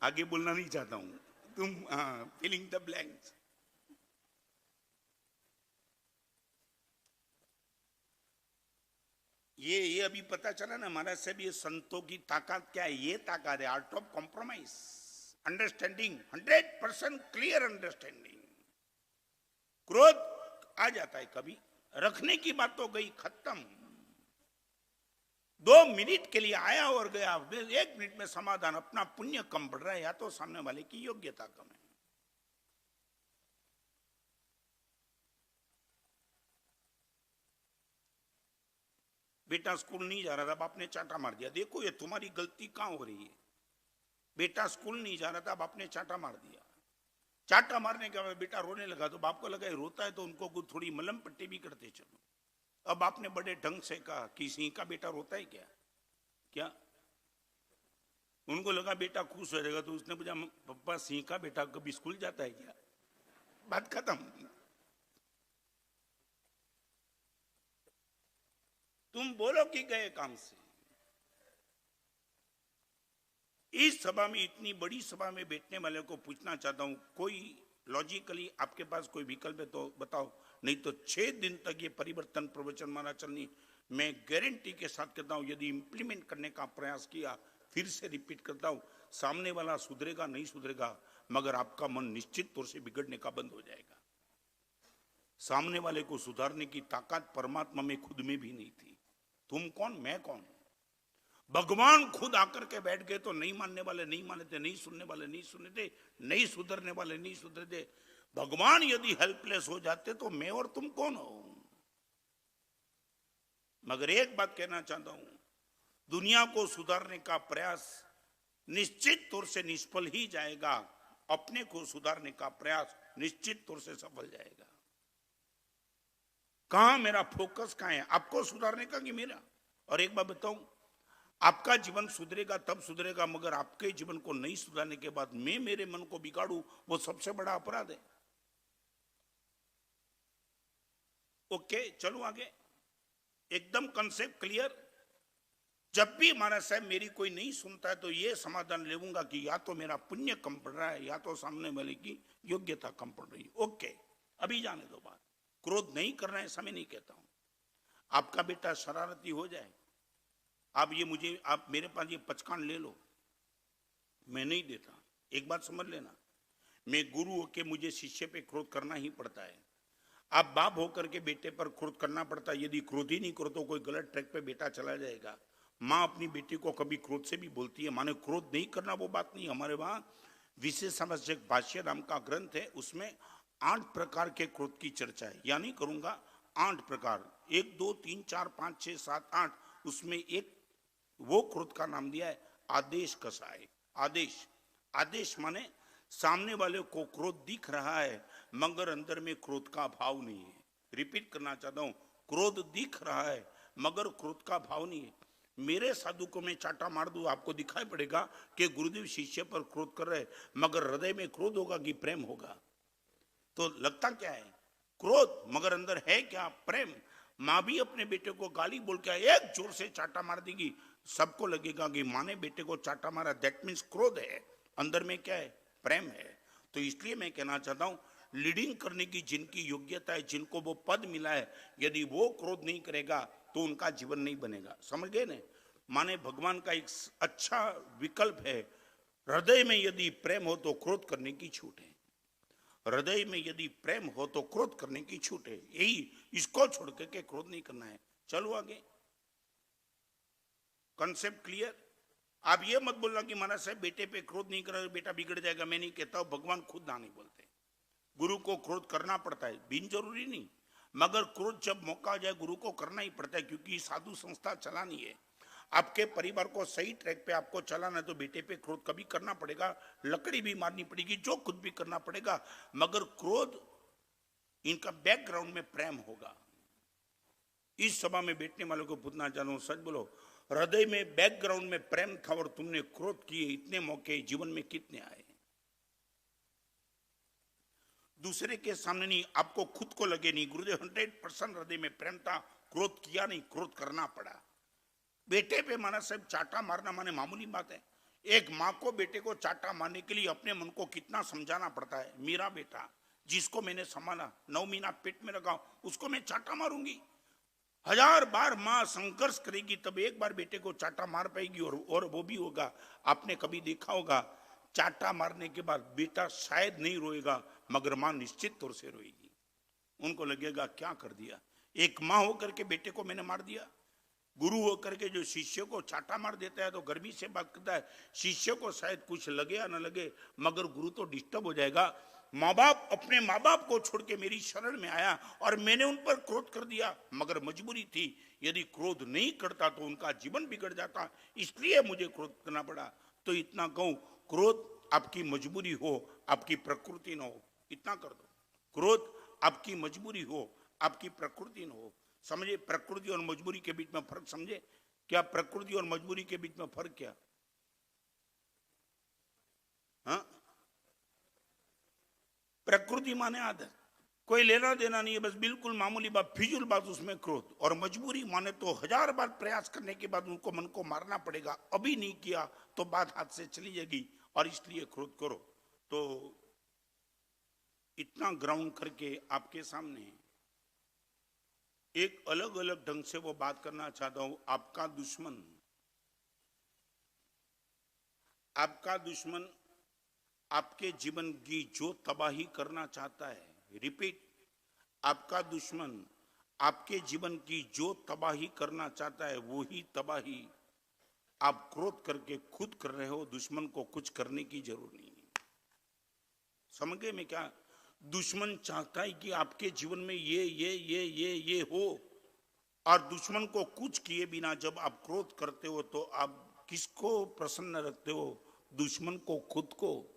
Speaker 1: आगे बोलना नहीं चाहता हूं, तुम फिलिंग द ब्लैंक्स। ये अभी पता चला ना महाराज साहब, ये संतों की ताकत क्या है। ये ताकत है art of compromise, understanding, 100% clear understanding. क्रोध आ जाता है कभी, रखने की बात तो गई, खत्म। 2 मिनट के लिए आया और गया, 1 मिनट में समाधान। अपना पुण्य कम बढ़ रहा है, या तो सामने वाले की योग्यता कम है। बेटा स्कूल नहीं जा रहा था, बाप ने चांटा मार दिया। देखो ये तुम्हारी गलती कहां हो रही है। बेटा स्कूल नहीं जा रहा था, बाप ने चांटा मार दिया। चांटा मारने के बाद बेटा रोने लगा, तो बाप को लगा रोता है तो उनको कुछ थोड़ी मलम पट्टी भी करते चलो। अब आपने बड़े ढंग से कहा कि सिंह का बेटा रोता है क्या? क्या उनको लगा बेटा खुश हो जाएगा, तो उसने पूछा पप्पा सिंह का बेटा कभी स्कूल जाता है क्या? बात खत्म। तुम बोलो कि गए काम से। इस सभा में, इतनी बड़ी सभा में बैठने वाले को पूछना चाहता हूं, कोई लॉजिकली आपके पास कोई विकल्प है तो बताओ, नहीं तो 6 दिन तक ये परिवर्तन प्रवचन माना चलनी। मैं गारंटी के साथ कहता हूं, यदि इंप्लीमेंट करने का प्रयास किया, फिर से रिपीट करता हूं, सामने वाला सुधरेगा नहीं सुधरेगा, मगर आपका मन निश्चित तौर से बिगड़ने का बंद हो जाएगा। सामने वाले को सुधारने की ताकत परमात्मा में खुद में भी नहीं थी। तुम कौन, मैं कौन? भगवान खुद आकर के बैठ गए तो नहीं मानने वाले नहीं माने थे, नहीं सुनने वाले नहीं सुनने थे, नहीं सुधरने वाले नहीं सुधरे थे। भगवान यदि हेल्पलेस हो जाते तो मैं और तुम कौन हो? मगर एक बात कहना चाहता हूं, दुनिया को सुधारने का प्रयास निश्चित तौर से निष्फल ही जाएगा, अपने को सुधारने का प्रयास निश्चित तौर से सफल जाएगा। कहां मेरा फोकस कहां है, आपको सुधारने का कि मेरा? और एक बात बताऊं, आपका जीवन सुधरेगा तब सुधरेगा, मगर आपके जीवन को नहीं सुधारने के बाद मैं मेरे मन को बिगाड़ू, वो सबसे बड़ा अपराध है। ओके, चलो आगे। एकदम कंसेप्ट क्लियर। जब भी महाराज साहब मेरी कोई नहीं सुनता है, तो ये समाधान लेऊंगा कि या तो मेरा पुण्य कम पड़ रहा है, या तो सामने वाले की योग्यता कम पड़ रही है। ओके, अभी जाने दो बात। क्रोध नहीं करना है, ऐसा मैं नहीं कहता हूं। आपका बेटा शरारती हो जाए, आप मेरे पास ये पचकान ले लो, मैं नहीं देता। एक बात समझ लेना, मैं गुरु होकर मुझे शिष्य पे क्रोध करना ही पड़ता है। आप बाप होकर के बेटे पर क्रोध करना पड़ता है। यदि क्रोध ही नहीं करो तो कोई गलत ट्रैक पे बेटा चला जाएगा। माँ अपनी बेटी को कभी क्रोध से भी बोलती है, माने क्रोध नहीं करना वो बात नहीं। हमारे वहां विशेषावश्यक भाष्य नाम का ग्रंथ है, उसमें 8 प्रकार के क्रोध की चर्चा है। यानी करूंगा 8 प्रकार, 1 2 3 4 5 6 7 8, उसमें एक वो क्रोध का नाम दिया है आदेश कसाय। आदेश, आदेश माने सामने वाले को क्रोध दिख रहा है मगर अंदर में क्रोध का भाव नहीं है। रिपीट करना चाहता हूं, क्रोध दिख रहा है मगर क्रोध का भाव नहीं है। मेरे साधु को मैं चाटा मार दूं, आपको दिखाई पड़ेगा कि गुरुदेव शिष्य पर क्रोध कर रहे, मगर हृदय में क्रोध होगा कि प्रेम होगा? तो लगता क्या है? क्रोध, मगर अंदर है क्या? प्रेम। माँ भी अपने बेटे को गाली बोल के एक जोर से चाटा मार देगी, सबको लगेगा कि माँ ने बेटे को चाटा मारा, दैट मीन्स क्रोध है। अंदर में क्या है? प्रेम है। तो इसलिए मैं कहना चाहता हूं, लीडिंग करने की जिनकी योग्यता है, जिनको वो पद मिला है, यदि वो क्रोध नहीं करेगा तो उनका जीवन नहीं बनेगा। समझ गए ना? माने भगवान का एक अच्छा विकल्प है, हृदय में यदि प्रेम हो तो क्रोध करने की छूट है। हृदय में यदि प्रेम हो तो क्रोध करने की छूट है। यही, इसको छोड़ के क्रोध नहीं करना है। चलो आगे, कॉन्सेप्ट क्लियर? आप ये मत बोलना कि महाराज साहब बेटे पे क्रोध नहीं करोगे बेटा बिगड़ जाएगा। मैं नहीं कहता, भगवान खुद ना नहीं बोलते। गुरु को क्रोध करना पड़ता है, बिन जरूरी नहीं, मगर क्रोध जब मौका आ जाए गुरु को करना ही पड़ता है, क्योंकि साधु संस्था चलानी है। आपके परिवार को सही ट्रैक पे आपको चलाना है तो बेटे पे क्रोध कभी करना पड़ेगा, लकड़ी भी मारनी पड़ेगी, जो खुद भी करना पड़ेगा, मगर क्रोध, इनका बैकग्राउंड में प्रेम होगा। इस सभा में बैठने वालों को पूछना चाहता हूं, सच बोलो, हृदय में बैकग्राउंड में प्रेम था और तुमने क्रोध किए, इतने मौके जीवन में कितने आए? दूसरे के सामने नहीं, आपको खुद को लगे नहीं। गुरुदेव 100% हृदय में प्रेम था, क्रोध किया नहीं, क्रोध करना पड़ा। बेटे पे महाराज साहब चाटा मारना माने मामूली बात है? एक माँ को बेटे को चाटा मारने के लिए अपने मन को कितना समझाना पड़ता है। मेरा बेटा जिसको मैंने संभाला, 9 महीना पेट में रखा, उसको मैं चाटा मारूंगी? 1000 बार माँ संघर्ष करेगी तब एक बार बेटे को चाटा मार पाएगी, और वो भी होगा। आपने कभी देखा होगा, चाटा मारने के बाद बेटा शायद नहीं रोएगा, मगर मां निश्चित तौर से रोएगी। उनको लगेगा क्या कर दिया, एक मां होकर के बेटे को मैंने मार दिया। गुरु होकर के जो शिष्य को चाटा मार देता है तो गर्मी से बात करता है, शिष्य को शायद कुछ लगे या न लगे, मगर गुरु तो डिस्टर्ब हो जाएगा। माँ बाप, अपने माँ बाप को छोड़ के मेरी शरण में आया और मैंने उन पर क्रोध कर दिया, मगर मजबूरी थी। यदि क्रोध नहीं करता तो उनका जीवन बिगड़ जाता, इसलिए मुझे क्रोध करना पड़ा। तो इतना कहूं, क्रोध आपकी मजबूरी हो, आपकी प्रकृति न हो, इतना कर दो। क्रोध आपकी मजबूरी हो, आपकी प्रकृति न हो। समझे? प्रकृति और मजबूरी के बीच में फर्क समझे? क्या प्रकृति और मजबूरी के बीच में फर्क क्या? हाँ, प्रकृति माने आदत, कोई लेना देना नहीं है, बस बिल्कुल मामूली बात, फिजूल बात, उसमें क्रोध। और मजबूरी माने तो 1000 बार प्रयास करने के बाद उनको मन को मारना पड़ेगा, अभी नहीं किया तो बात हाथ से चली जाएगी, और इसलिए क्रोध करो। तो इतना ग्राउंड करके आपके सामने एक अलग अलग ढंग से वो बात करना चाहता हूं। आपका दुश्मन, आपका दुश्मन आपके जीवन की जो तबाही करना चाहता है, रिपीट, आपका दुश्मन आपके जीवन की जो तबाही करना चाहता है, वो ही तबाही आप क्रोध करके खुद कर रहे हो। दुश्मन को कुछ करने की जरूरत नहीं है। समझ गए मैं क्या? दुश्मन चाहता है कि आपके जीवन में ये हो, और दुश्मन को कुछ किए बिना जब आप क्रोध करते हो तो आप किसको प्रसन्न रखते हो? दुश्मन को, खुद को।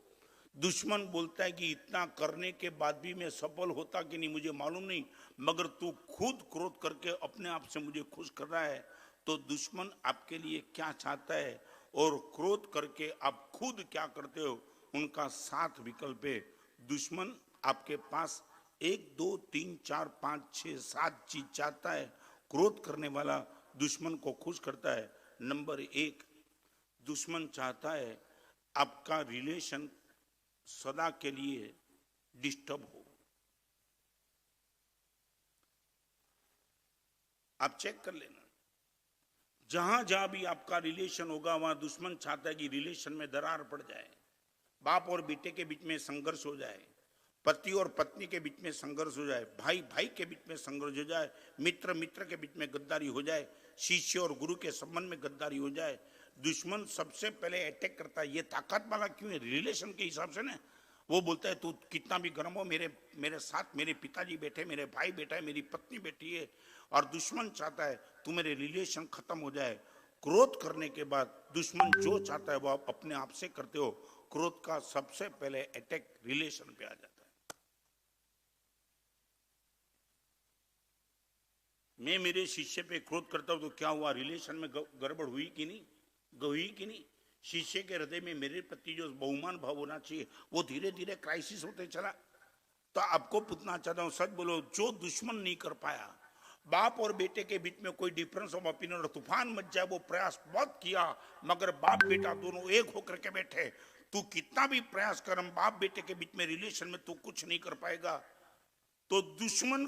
Speaker 1: दुश्मन बोलता है कि इतना करने के बाद भी मैं सफल होता कि नहीं मुझे मालूम नहीं, मगर तू खुद क्रोध करके अपने आप से मुझे खुश कर रहा है। तो दुश्मन आपके लिए क्या चाहता है और क्रोध करके आप खुद क्या करते हो, उनका 7 विकल्प है। दुश्मन आपके पास 1 2 3 4 5 6 7 चीज चाहता है। क्रोध करने वाला दुश्मन को खुश करता है। नंबर 1, दुश्मन चाहता है आपका रिलेशन सदा के लिए डिस्टर्ब हो। आप चेक कर लेना, जहां जहां भी आपका रिलेशन होगा वहां दुश्मन चाहता है कि रिलेशन में दरार पड़ जाए, बाप और बेटे के बीच में संघर्ष हो जाए, पति और पत्नी के बीच में संघर्ष हो जाए, भाई भाई के बीच में संघर्ष हो जाए, मित्र मित्र के बीच में गद्दारी हो जाए, शिष्य और गुरु के संबंध में गद्दारी हो जाए। दुश्मन सबसे पहले अटैक करता है। ये ताकत वाला क्यों है? रिलेशन के हिसाब से ना। वो बोलता है तू कितना भी गर्म हो, मेरे मेरे साथ मेरे पिताजी बैठे, मेरे भाई बैठा है, मेरी पत्नी बैठी है, और दुश्मन चाहता है तू मेरे रिलेशन खत्म हो जाए। क्रोध करने के बाद दुश्मन जो चाहता है वो आप अपने आप से करते हो। क्रोध का सबसे पहले अटैक रिलेशन पे आ जाता है। मैं मेरे शिष्य पे क्रोध करता हूं तो क्या हुआ? रिलेशन में गड़बड़ हुई कि नहीं? हुई कि नहीं? शिष्य के हृदय में मेरे प्रति जो बहुमान भाव होना चाहिए वो धीरे धीरे क्राइसिस होते चला। तो आपको पूछना चाहता हूं, सच बोलो, जो दुश्मन नहीं कर पाया, बाप और बेटे के बीच में कोई डिफरेंस ऑफ ओपिनियन और तूफान मच जाए, वो प्रयास बहुत किया, मगर बाप बेटा दोनों एक होकर के बैठे। तू कितना भी प्रयास कर, हम बाप बेटे के बीच में रिलेशन में तू कुछ नहीं कर पाएगा। तो दुश्मन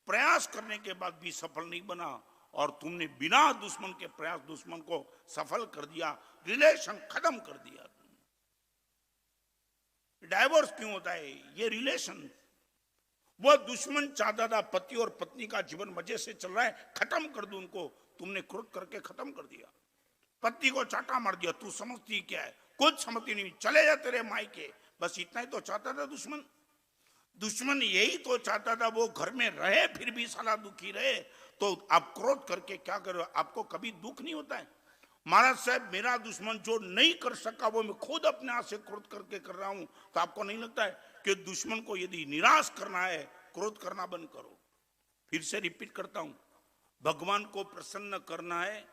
Speaker 1: प्रयास करने के बाद भी सफल नहीं बना, और तुमने बिना दुश्मन के प्रयास दुश्मन को सफल कर दिया, रिलेशन खत्म कर दिया। डाइवोर्स क्यों होता है? ये रिलेशन, वो दुश्मन चाहता था पति और पत्नी का जीवन मजे से चल रहा है, खत्म कर दूं उनको, तुमने क्रोध करके खत्म कर दिया। पति को चाटा मार दिया, तू समझती क्या है? कुछ समझती नहीं, चले जा तेरे मायके। बस इतना ही तो चाहता था दुश्मन। दुश्मन यही तो चाहता था वो घर में रहे फिर भी साला दुखी रहे। तो आप क्रोध करके क्या करो? आपको कभी दुख नहीं होता है? महाराज साहब, मेरा दुश्मन जो नहीं कर सका वो मैं खुद अपने आप से क्रोध करके कर रहा हूं। तो आपको नहीं लगता है कि दुश्मन को यदि निराश करना है, क्रोध करना बंद करो? फिर से रिपीट करता हूं, भगवान को प्रसन्न करना है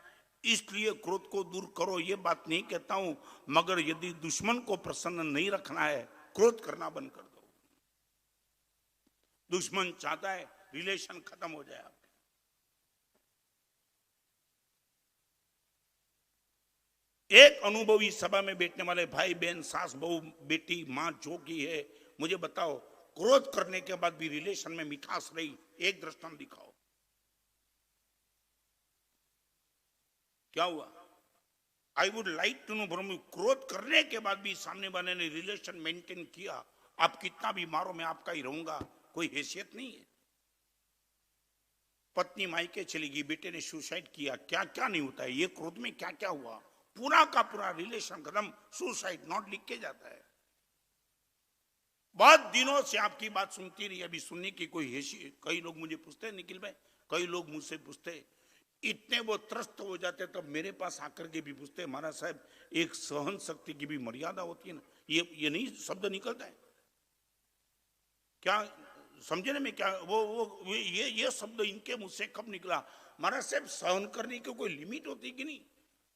Speaker 1: इसलिए क्रोध को दूर करो, ये बात नहीं कहता हूं। मगर यदि दुश्मन को प्रसन्न नहीं रखना है, क्रोध करना बंद कर दो। दुश्मन चाहता है रिलेशन खत्म हो जाए। एक अनुभवी सभा में बैठने वाले भाई बहन, सास बहू, बेटी, मां जो की है, मुझे बताओ, क्रोध करने के बाद भी रिलेशन में मिठास रही? एक दृष्टांत दिखाओ, क्या हुआ? I would like to know ब्रह्म, क्रोध करने के बाद भी सामने वाले ने रिलेशन मेंटेन किया। आप कितना भी मारो, मैं आपका ही रहूंगा, कोई हैसियत नहीं है। पत्नी मायके चली गई, बेटे ने सुसाइड किया, क्या क्या नहीं होता है? ये क्रोध में क्या क्या हुआ? पूरा का पूरा रिलेशन खत्म, सुसाइड नोट लिख के जाता है। बहुत दिनों से आपकी बात सुनती रही, अभी सुनने की कोई हैसियत? कई लोग मुझे पूछते हैं निखिल भाई, कई लोग मुझसे पूछते, इतने वो त्रस्त हो जाते तब मेरे पास आकर के भी पूछते, महाराज साहब एक सहन शक्ति की भी मर्यादा होती है ना? ये नहीं शब्द निकलता है क्या? समझे ना मैं क्या? वो ये शब्द इनके मुंह से कब निकला? महाराज साहब सहन करने की कोई लिमिट होती कि नहीं?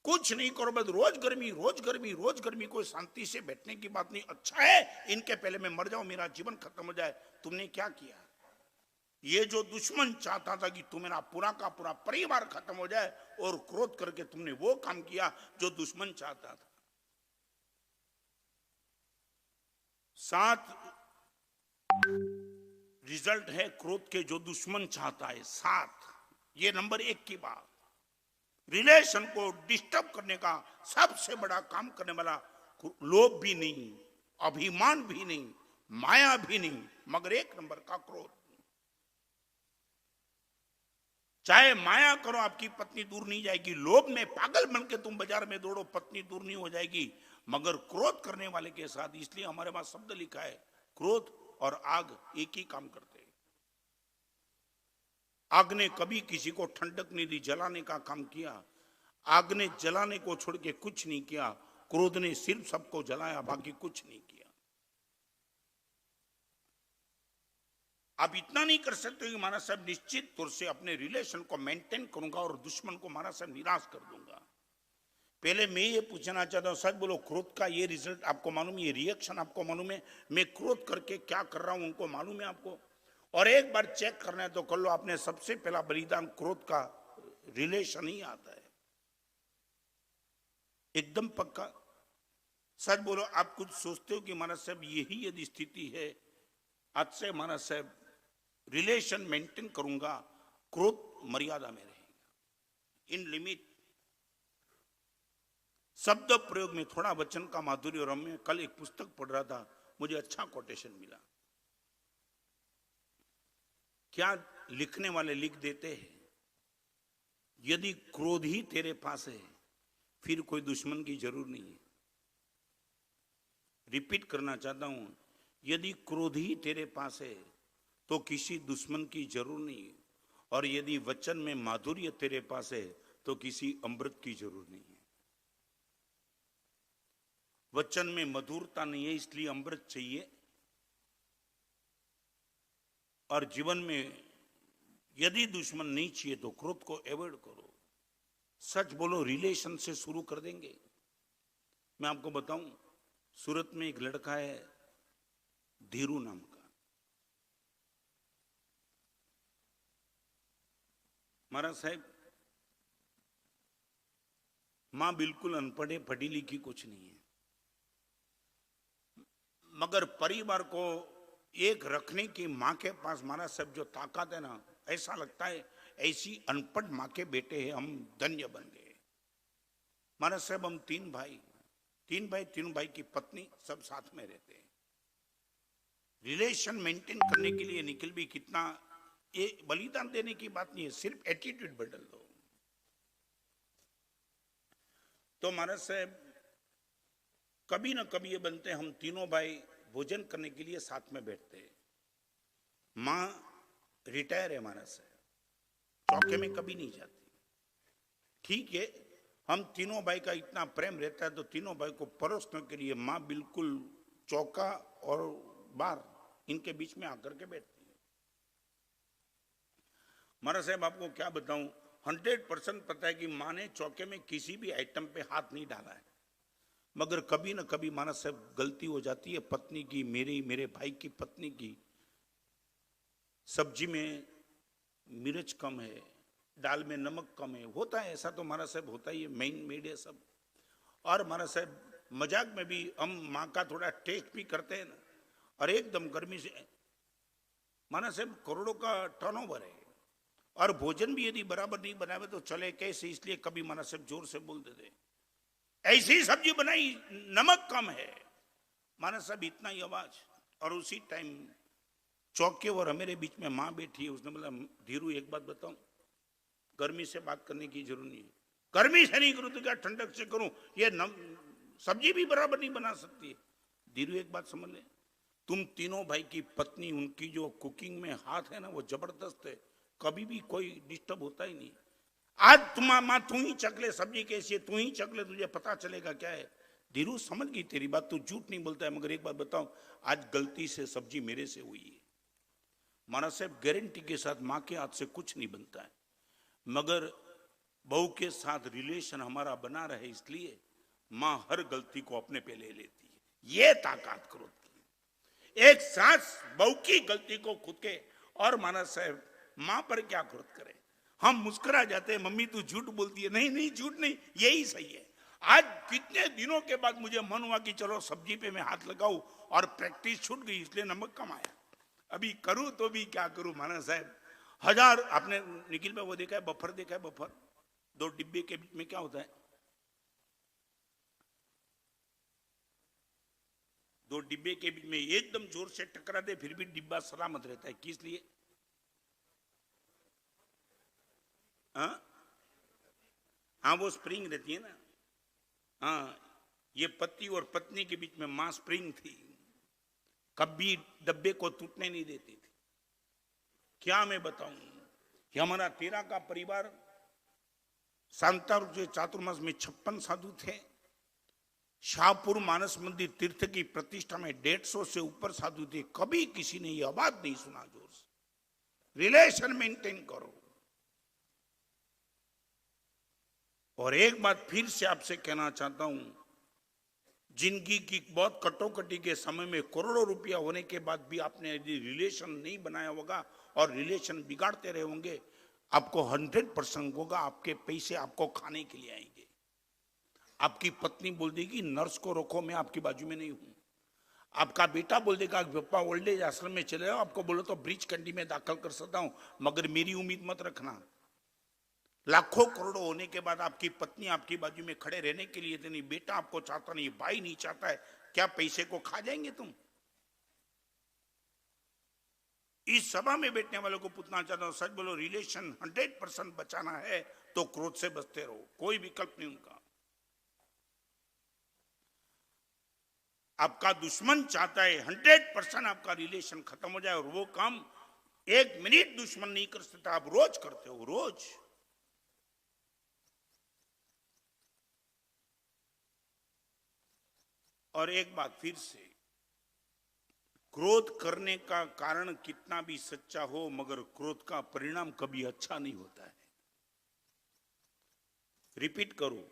Speaker 1: कुछ नहीं करो, बस रोज गर्मी रोज गर्मी रोज गर्मी, कोई शांति से बैठने की बात नहीं। अच्छा है इनके पहले मैं मर जाऊं, मेरा जीवन खत्म हो जाए। तुमने क्या किया? ये जो दुश्मन चाहता था कि तुम्हारा पूरा का पूरा परिवार खत्म हो जाए, और क्रोध करके तुमने वो काम किया जो दुश्मन चाहता था। 7 रिजल्ट है क्रोध के जो दुश्मन चाहता है, 7। ये नंबर 1 की बात। रिलेशन को डिस्टर्ब करने का सबसे बड़ा काम करने वाला लोभ भी नहीं, अभिमान भी नहीं, माया भी नहीं, मगर 1 नंबर का क्रोध। चाहे माया करो, आपकी पत्नी दूर नहीं जाएगी। लोभ में पागल बन के तुम बाजार में दौड़ो, पत्नी दूर नहीं हो जाएगी। मगर क्रोध करने वाले के साथ, इसलिए हमारे पास शब्द लिखा है, क्रोध और आग एक ही काम करते हैं। आग ने कभी किसी को ठंडक नहीं दी, जलाने का काम किया। आग ने जलाने को छोड़ के कुछ नहीं किया, क्रोध ने सिर्फ सबको जलाया, बाकी कुछ नहीं किया। आप इतना नहीं कर सकते कि महाराज साहब निश्चित तौर से अपने रिलेशन को मेंटेन करूंगा और दुश्मन को महाराज साहब निराश कर दूंगा। पहले मैं ये पूछना चाहता हूं, सच बोलो, क्रोध का ये रिजल्ट आपको मालूम है? ये रिएक्शन आपको मालूम है? मैं क्रोध करके क्या कर रहा हूं उनको मालूम है आपको? और एक बार चेक करना है तो कर लो, आपने सबसे पहला बलिदान क्रोध का रिलेशन ही आता है, एकदम पक्का। सच बोलो, आप कुछ सोचते हो कि महाराज साहब यही यदि स्थिति है, आज से महाराज साहब रिलेशन मेंटेन करूंगा, क्रोध मर्यादा में रहेगा, इन लिमिट। शब्द प्रयोग में थोड़ा वचन का माधुर्य और रम्य। कल एक पुस्तक पढ़ रहा था, मुझे अच्छा कोटेशन मिला। क्या लिखने वाले लिख देते हैं, यदि क्रोध ही तेरे पास है फिर कोई दुश्मन की जरूर नहीं है। रिपीट करना चाहता हूं, यदि क्रोध ही तेरे पास है तो किसी दुश्मन की जरूर नहीं है, और यदि वचन में माधुर्य तेरे पास है तो किसी अमृत की जरूर नहीं है। वचन में मधुरता नहीं है, इसलिए अमृत चाहिए। और जीवन में यदि दुश्मन नहीं चाहिए तो क्रोध को अवॉइड करो। सच बोलो, रिलेशन से शुरू कर देंगे। मैं आपको बताऊं, सूरत में एक लड़का है धीरू नाम का। महाराज साहब, मां बिल्कुल अनपढ़ है, पढ़ी लिखी कुछ नहीं है, मगर परिवार को एक रखने की मां के पास महाराज साहब जो ताकत है ना, ऐसा लगता है ऐसी अनपढ़ मां के बेटे हैं, हम धन्य बन गए। महाराज साहब, हम तीन भाई, तीनों भाई की पत्नी सब साथ में रहते हैं। रिलेशन मेंटेन करने के लिए निखिल भी कितना, ये बलिदान देने की बात नहीं है, सिर्फ एटीट्यूड बदल दो। तो महाराज साहब, कभी ना कभी ये बनते, हम तीनों भाई भोजन करने के लिए साथ में बैठते हैं। मां रिटायर है महाराज साहब, चौके में कभी नहीं जाती। ठीक है, हम तीनों भाई का इतना प्रेम रहता है तो तीनों भाई को परोसने के लिए मां बिल्कुल चौका और बार इनके बीच में आकर के बैठती है। महाराज साहब, आपको क्या बताऊं, 100% पता है कि मां ने चौके में किसी भी आइटम पे हाथ नहीं डाला है, मगर कभी ना कभी महाराज साहब गलती हो जाती है पत्नी की, मेरे भाई की पत्नी की। सब्जी में मिर्च कम है, दाल में नमक कम है, होता है ऐसा, तो महाराज साहब होता ही है, मेड है सब। और महाराज साहब मजाक में भी हम माँ का थोड़ा टेस्ट भी करते हैं ना, और एकदम गर्मी से, महाराज साहब करोड़ों का टर्नओवर है, और भोजन भी यदि बराबर नहीं बनावे तो चले कैसे, इसलिए कभी महाराज साहब जोर से बोल देते, ऐसी सब्जी बनाई नमक कम है, महाराज साहब इतना ही आवाज। और उसी टाइम चौके और मेरे बीच में मां बैठी है, उसने बोला, धीरू एक बात बताऊं, गर्मी से बात करने की जरूरत नहीं है, गर्मी से नहीं करूं तो क्या ठंडक से करूं, ये सब्जी भी बराबर नहीं बना सकती है। धीरू एक बात समझ ले, तुम तीनों भाई की पत्नी, उनकी जो कुकिंग में हाथ है ना वो जबरदस्त है, कभी भी कोई डिस्टर्ब होता ही नहीं। आज तुम्हारा मां तू ही चख ले सब्जी कैसी है, तू ही चख ले, तुझे पता चलेगा क्या है। धीरू समझ गई तेरी बात, तू झूठ नहीं बोलता है, मगर एक बात बताऊं, आज गलती से सब्जी मेरे से हुई है। महाराज साहब गारंटी के साथ मां के हाथ से कुछ नहीं बनता है, मगर बहू के साथ रिलेशन हमारा बना रहे इसलिए मां हर गलती को अपने पे ले लेती है। ये ताकत क्रोध की। एक सास बहू की गलती को खुद के, और महाराज साहब मां पर क्या क्रोध करे, हम मुस्कुरा जाते हैं, मम्मी तू झूठ बोलती है, नहीं नहीं झूठ नहीं, यही सही है। आज कितने दिनों के बाद मुझे मन हुआ कि चलो सब्जी पे मैं हाथ लगाऊं, और प्रैक्टिस छूट गई इसलिए नमक कम आया। अभी करूं तो भी क्या करूं महाराज साहब, हजार, आपने निखिल में वो देखा है बफर, देखा है बफर, दो डिब्बे के बीच में क्या होता है, दो डिब्बे के बीच में एकदम जोर से टकरा दे फिर भी डिब्बा सलामत रहता है, किस लिए? हाँ वो स्प्रिंग रहती है ना। हाँ, ये पति और पत्नी के बीच में मां स्प्रिंग थी, कभी डब्बे को टूटने नहीं देती थी। क्या मैं बताऊं कि हमारा तेरा का परिवार शांतारूप चातुर्मास में 56 साधु थे, शाहपुर मानस मंदिर तीर्थ की प्रतिष्ठा में 150 से ऊपर साधु थे, कभी किसी ने यह आवाज नहीं सुना जोर से। रिलेशन मेंटेन करो। और एक बात फिर से आपसे कहना चाहता हूं, जिंदगी की बहुत कटोकटी के समय में करोड़ों रुपया होने के बाद भी आपने यदि रिलेशन नहीं बनाया होगा और रिलेशन बिगाड़ते रहे होंगे, आपको 100% होगा आपके पैसे आपको खाने के लिए आएंगे। आपकी पत्नी बोल देगी नर्स को रोको, मैं आपकी बाजू में नहीं हूं। आपका बेटा बोल देगा पापा ओल्ड एज आश्रम में चले जाओ, आपको बोलो तो ब्रिज कंडी में दाखिल कर सकता हूं, मगर मेरी उम्मीद मत रखना। लाखों करोड़ों होने के बाद आपकी पत्नी आपकी बाजू में खड़े रहने के लिए नहीं, बेटा आपको चाहता नहीं, भाई नहीं चाहता है, क्या पैसे को खा जाएंगे तुम? इस सभा में बैठने वालों को पूछना चाहता हूं, सच बोलो, रिलेशन 100% बचाना है तो क्रोध से बचते रहो, कोई विकल्प नहीं उनका। आपका दुश्मन चाहता है 100% आपका रिलेशन खत्म हो जाए, और वो काम 1 मिनट दुश्मन नहीं कर सकता, आप रोज करते हो, रोज। और एक बात फिर से, क्रोध करने का कारण कितना भी सच्चा हो, मगर क्रोध का परिणाम कभी अच्छा नहीं होता है। रिपीट करो,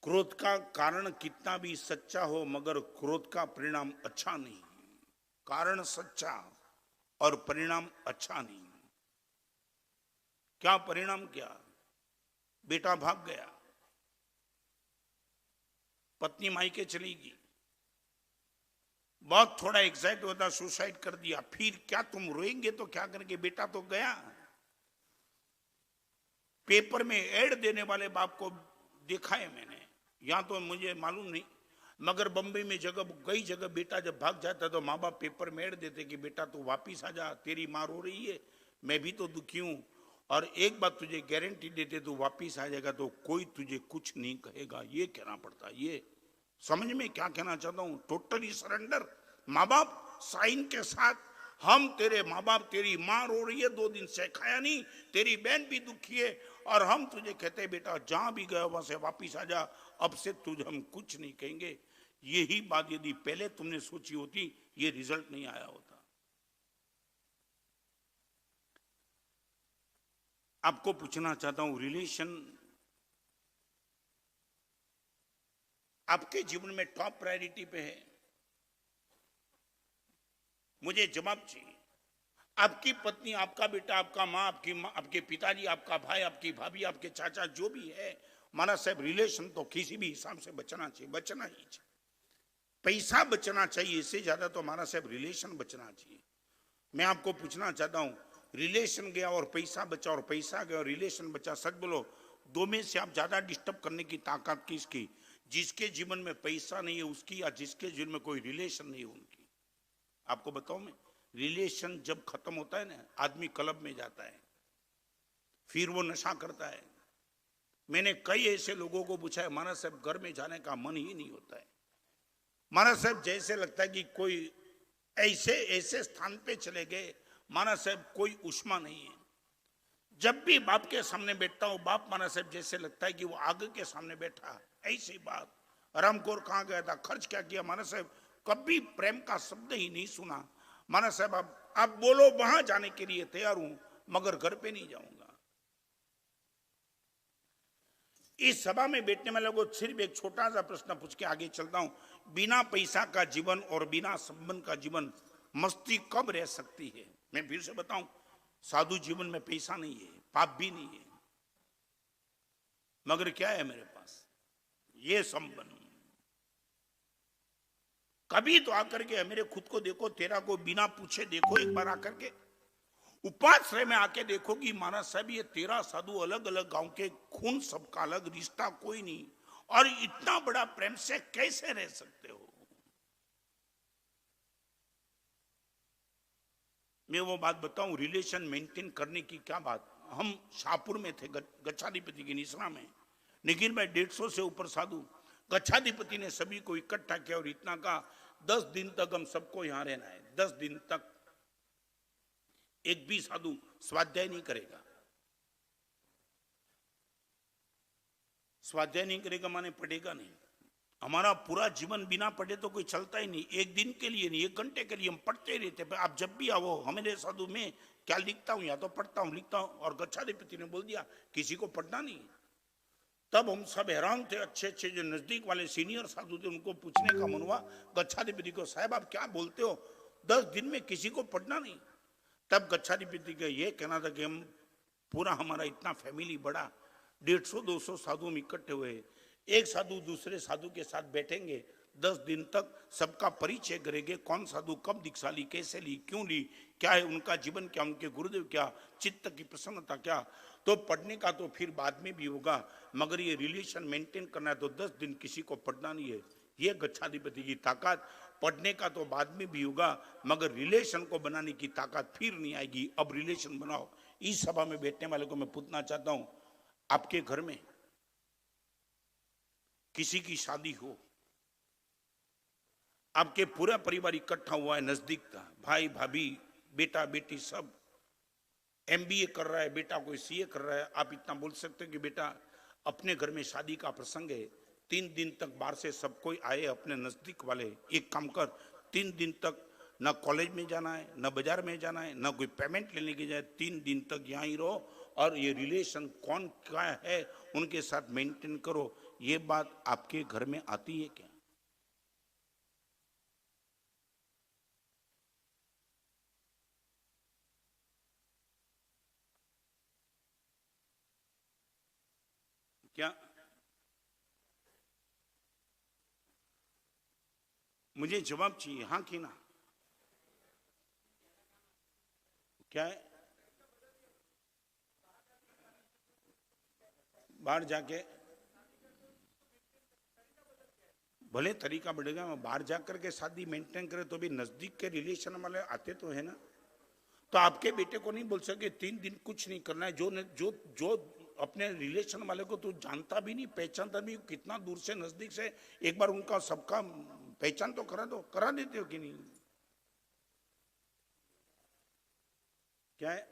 Speaker 1: क्रोध का कारण कितना भी सच्चा हो, मगर क्रोध का परिणाम अच्छा नहीं। कारण सच्चा और परिणाम अच्छा नहीं। क्या परिणाम? क्या? बेटा भाग गया, पत्नी मायके चली गई, बहुत थोड़ा एक्साइट होता, सुसाइड कर दिया, फिर क्या तुम रोएंगे तो क्या करेंगे? बेटा तो गया। पेपर में ऐड देने वाले बाप को देखा है मैंने, यहां तो मुझे मालूम नहीं, मगर बंबई में कई जगह बेटा जब भाग जाता तो माँ बाप पेपर में ऐड देते कि बेटा तू वापिस आ जा, तेरी माँ रो रही है, मैं भी तो दुखी हूं, और एक बात तुझे गारंटी देते, तू वापिस आ जाएगा तो कोई तुझे कुछ नहीं कहेगा। ये कहना पड़ता है। ये समझ में क्या कहना चाहता हूं? Totally surrender. माँ बाप साइन के साथ, हम तेरे माँ बाप, तेरी माँ रो रही है, 2 दिन से खाया नहीं, तेरी बहन भी दुखी है, और हम तुझे कहते हैं बेटा जहां भी गए वहां से वापिस आ जा, अब से तुझे हम कुछ नहीं कहेंगे। यही बात यदि पहले तुमने सोची होती, ये रिजल्ट नहीं आया होता। आपको पूछना चाहता हूं, रिलेशन आपके जीवन में टॉप प्रायोरिटी पे है? मुझे जवाब चाहिए। आपकी पत्नी, आपका बेटा, आपका माँ, आपके पिताजी, आपका भाई, आपकी भाभी, आपके चाचा, जो भी है, माना साहब रिलेशन तो किसी भी हिसाब से बचना चाहिए, बचना ही चाहिए। पैसा बचना चाहिए, इससे ज्यादा तो माना साहब रिलेशन बचना चाहिए। मैं आपको पूछना चाहता हूं, रिलेशन गया और पैसा बचा, और पैसा गया और रिलेशन बचा, सच बोलो, दो में से आप ज्यादा डिस्टर्ब करने की ताकत किसकी? जिसके जीवन में पैसा नहीं है उसकी, या जिसके जीवन में कोई रिलेशन नहीं है उनकी? आपको बताऊं मैं, रिलेशन जब खत्म होता है ना, आदमी क्लब में जाता है, फिर वो नशा करता है। मैंने कई ऐसे लोगों को पूछा है, महाराज साहब घर में जाने का मन ही नहीं होता है, महाराज साहब जैसे लगता है कि कोई ऐसे ऐसे स्थान पे चले गए, महाराज साहब कोई उष्मा नहीं है। जब भी बाप के सामने बैठता हूं, बाप महाराज साहब जैसे लगता है कि वो आग के सामने बैठा, ऐसी बात। रामकोर कहां गया था, खर्च क्या किया, महाराज साहब कभी प्रेम का शब्द ही नहीं सुना। महाराज साहब आप बोलो, वहां जाने के लिए तैयार हूं, मगर घर पे नहीं जाऊंगा। इस सभा में बैठने वाले को सिर्फ एक छोटा सा प्रश्न पूछ के आगे चलता हूं, बिना पैसा का जीवन और बिना संबंध का जीवन मस्ती कब रह सकती है? मैं फिर से बताऊं, साधु जीवन में पैसा नहीं है, पाप भी नहीं है, मगर क्या है मेरे पास? ये संबंध। कभी तो आकर के मेरे खुद को देखो, तेरा को बिना पूछे देखो, एक बार आकर के उपाश्रय में आके देखो कि महाराज साहब ये 13 साधु अलग अलग गांव के, खून सबका अलग, रिश्ता कोई नहीं, और इतना बड़ा प्रेम से कैसे रह सकते हो? मैं वो बात बताऊं, रिलेशन मेंटेन करने की क्या बात। हम शाहपुर में थे, गच्छाधिपति की निसरा में, निखिल भाई 150 से ऊपर साधु, गच्छाधिपति ने सभी को इकट्ठा किया और इतना कहा 10 दिन तक हम सबको यहां रहना है, 10 दिन तक एक भी साधु स्वाध्याय नहीं करेगा। स्वाध्याय नहीं करेगा माने पढ़ेगा नहीं। हमारा पूरा जीवन बिना पढ़े तो कोई चलता ही नहीं, एक दिन के लिए नहीं, 1 घंटे के लिए हम पढ़ते रहते। आप जब भी आओ, हमारे साधु में क्या लिखता हूं, या तो पढ़ता हूं, लिखता हूं, और गच्छाधिपति ने बोल दिया किसी को पढ़ना नहीं। तब हम सब हैरान थे, अच्छे अच्छे जो नजदीक वाले सीनियर साधु थे उनको पूछने का मन हुआ गच्छाधिपति को, साहब आप क्या बोलते हो, 10 दिन में किसी को पढ़ना नहीं? तब गच्छाधिपति का ये कहना था कि हम पूरा, हमारा इतना फैमिली बड़ा, 150-200 साधु हम इकट्ठे हुए, एक साधु दूसरे साधु के साथ बैठेंगे, 10 दिन तक सबका परिचय करेंगे, कौन साधु कब दीक्षा ली, कैसे ली, क्यों ली, क्या है उनका जीवन, क्या उनके गुरुदेव, क्या चित्त की प्रसन्नता, क्या। तो पढ़ने का तो फिर बाद में भी होगा, मगर ये रिलेशन मेंटेन करना है तो 10 दिन किसी को पढ़ना नहीं है। ये गच्छाधिपति की ताकत। पढ़ने का तो बाद में भी होगा, मगर रिलेशन को बनाने की ताकत फिर नहीं आएगी। अब रिलेशन बनाओ। इस सभा में बैठने वाले को मैं पूछना चाहता हूं, आपके घर में किसी की शादी हो, आपके पूरा परिवार इकट्ठा हुआ है नजदीक का, भाई भाभी बेटा बेटी सब, एमबीए कर रहा है बेटा, कोई सीए कर रहा है। आप इतना बोल सकते हो कि बेटा अपने घर में शादी का प्रसंग है, 3 दिन तक बाहर से सब कोई आए अपने नजदीक वाले, एक काम कर 3 दिन तक ना कॉलेज में जाना है, ना बाजार में जाना है, ना कोई पेमेंट लेने की जाए, 3 दिन तक यहाँ ही रहो और ये रिलेशन कौन क्या है उनके साथ मेंटेन करो। ये बात आपके घर में आती है क्या? क्या मुझे जवाब चाहिए, हाँ कि ना? क्या है? बाहर जाके भले तरीका बढ़ेगा, बाहर जाकर के शादी मेंटेन करे तो भी नजदीक के रिलेशन वाले आते तो है ना। तो आपके बेटे को नहीं बोल सके 3 दिन कुछ नहीं करना है, जो जो जो अपने रिलेशन वाले को तो जानता भी नहीं पहचानता भी, कितना दूर से नजदीक से, एक बार उनका सबका पहचान तो करा दो, करा देते हो कि नहीं? क्या है?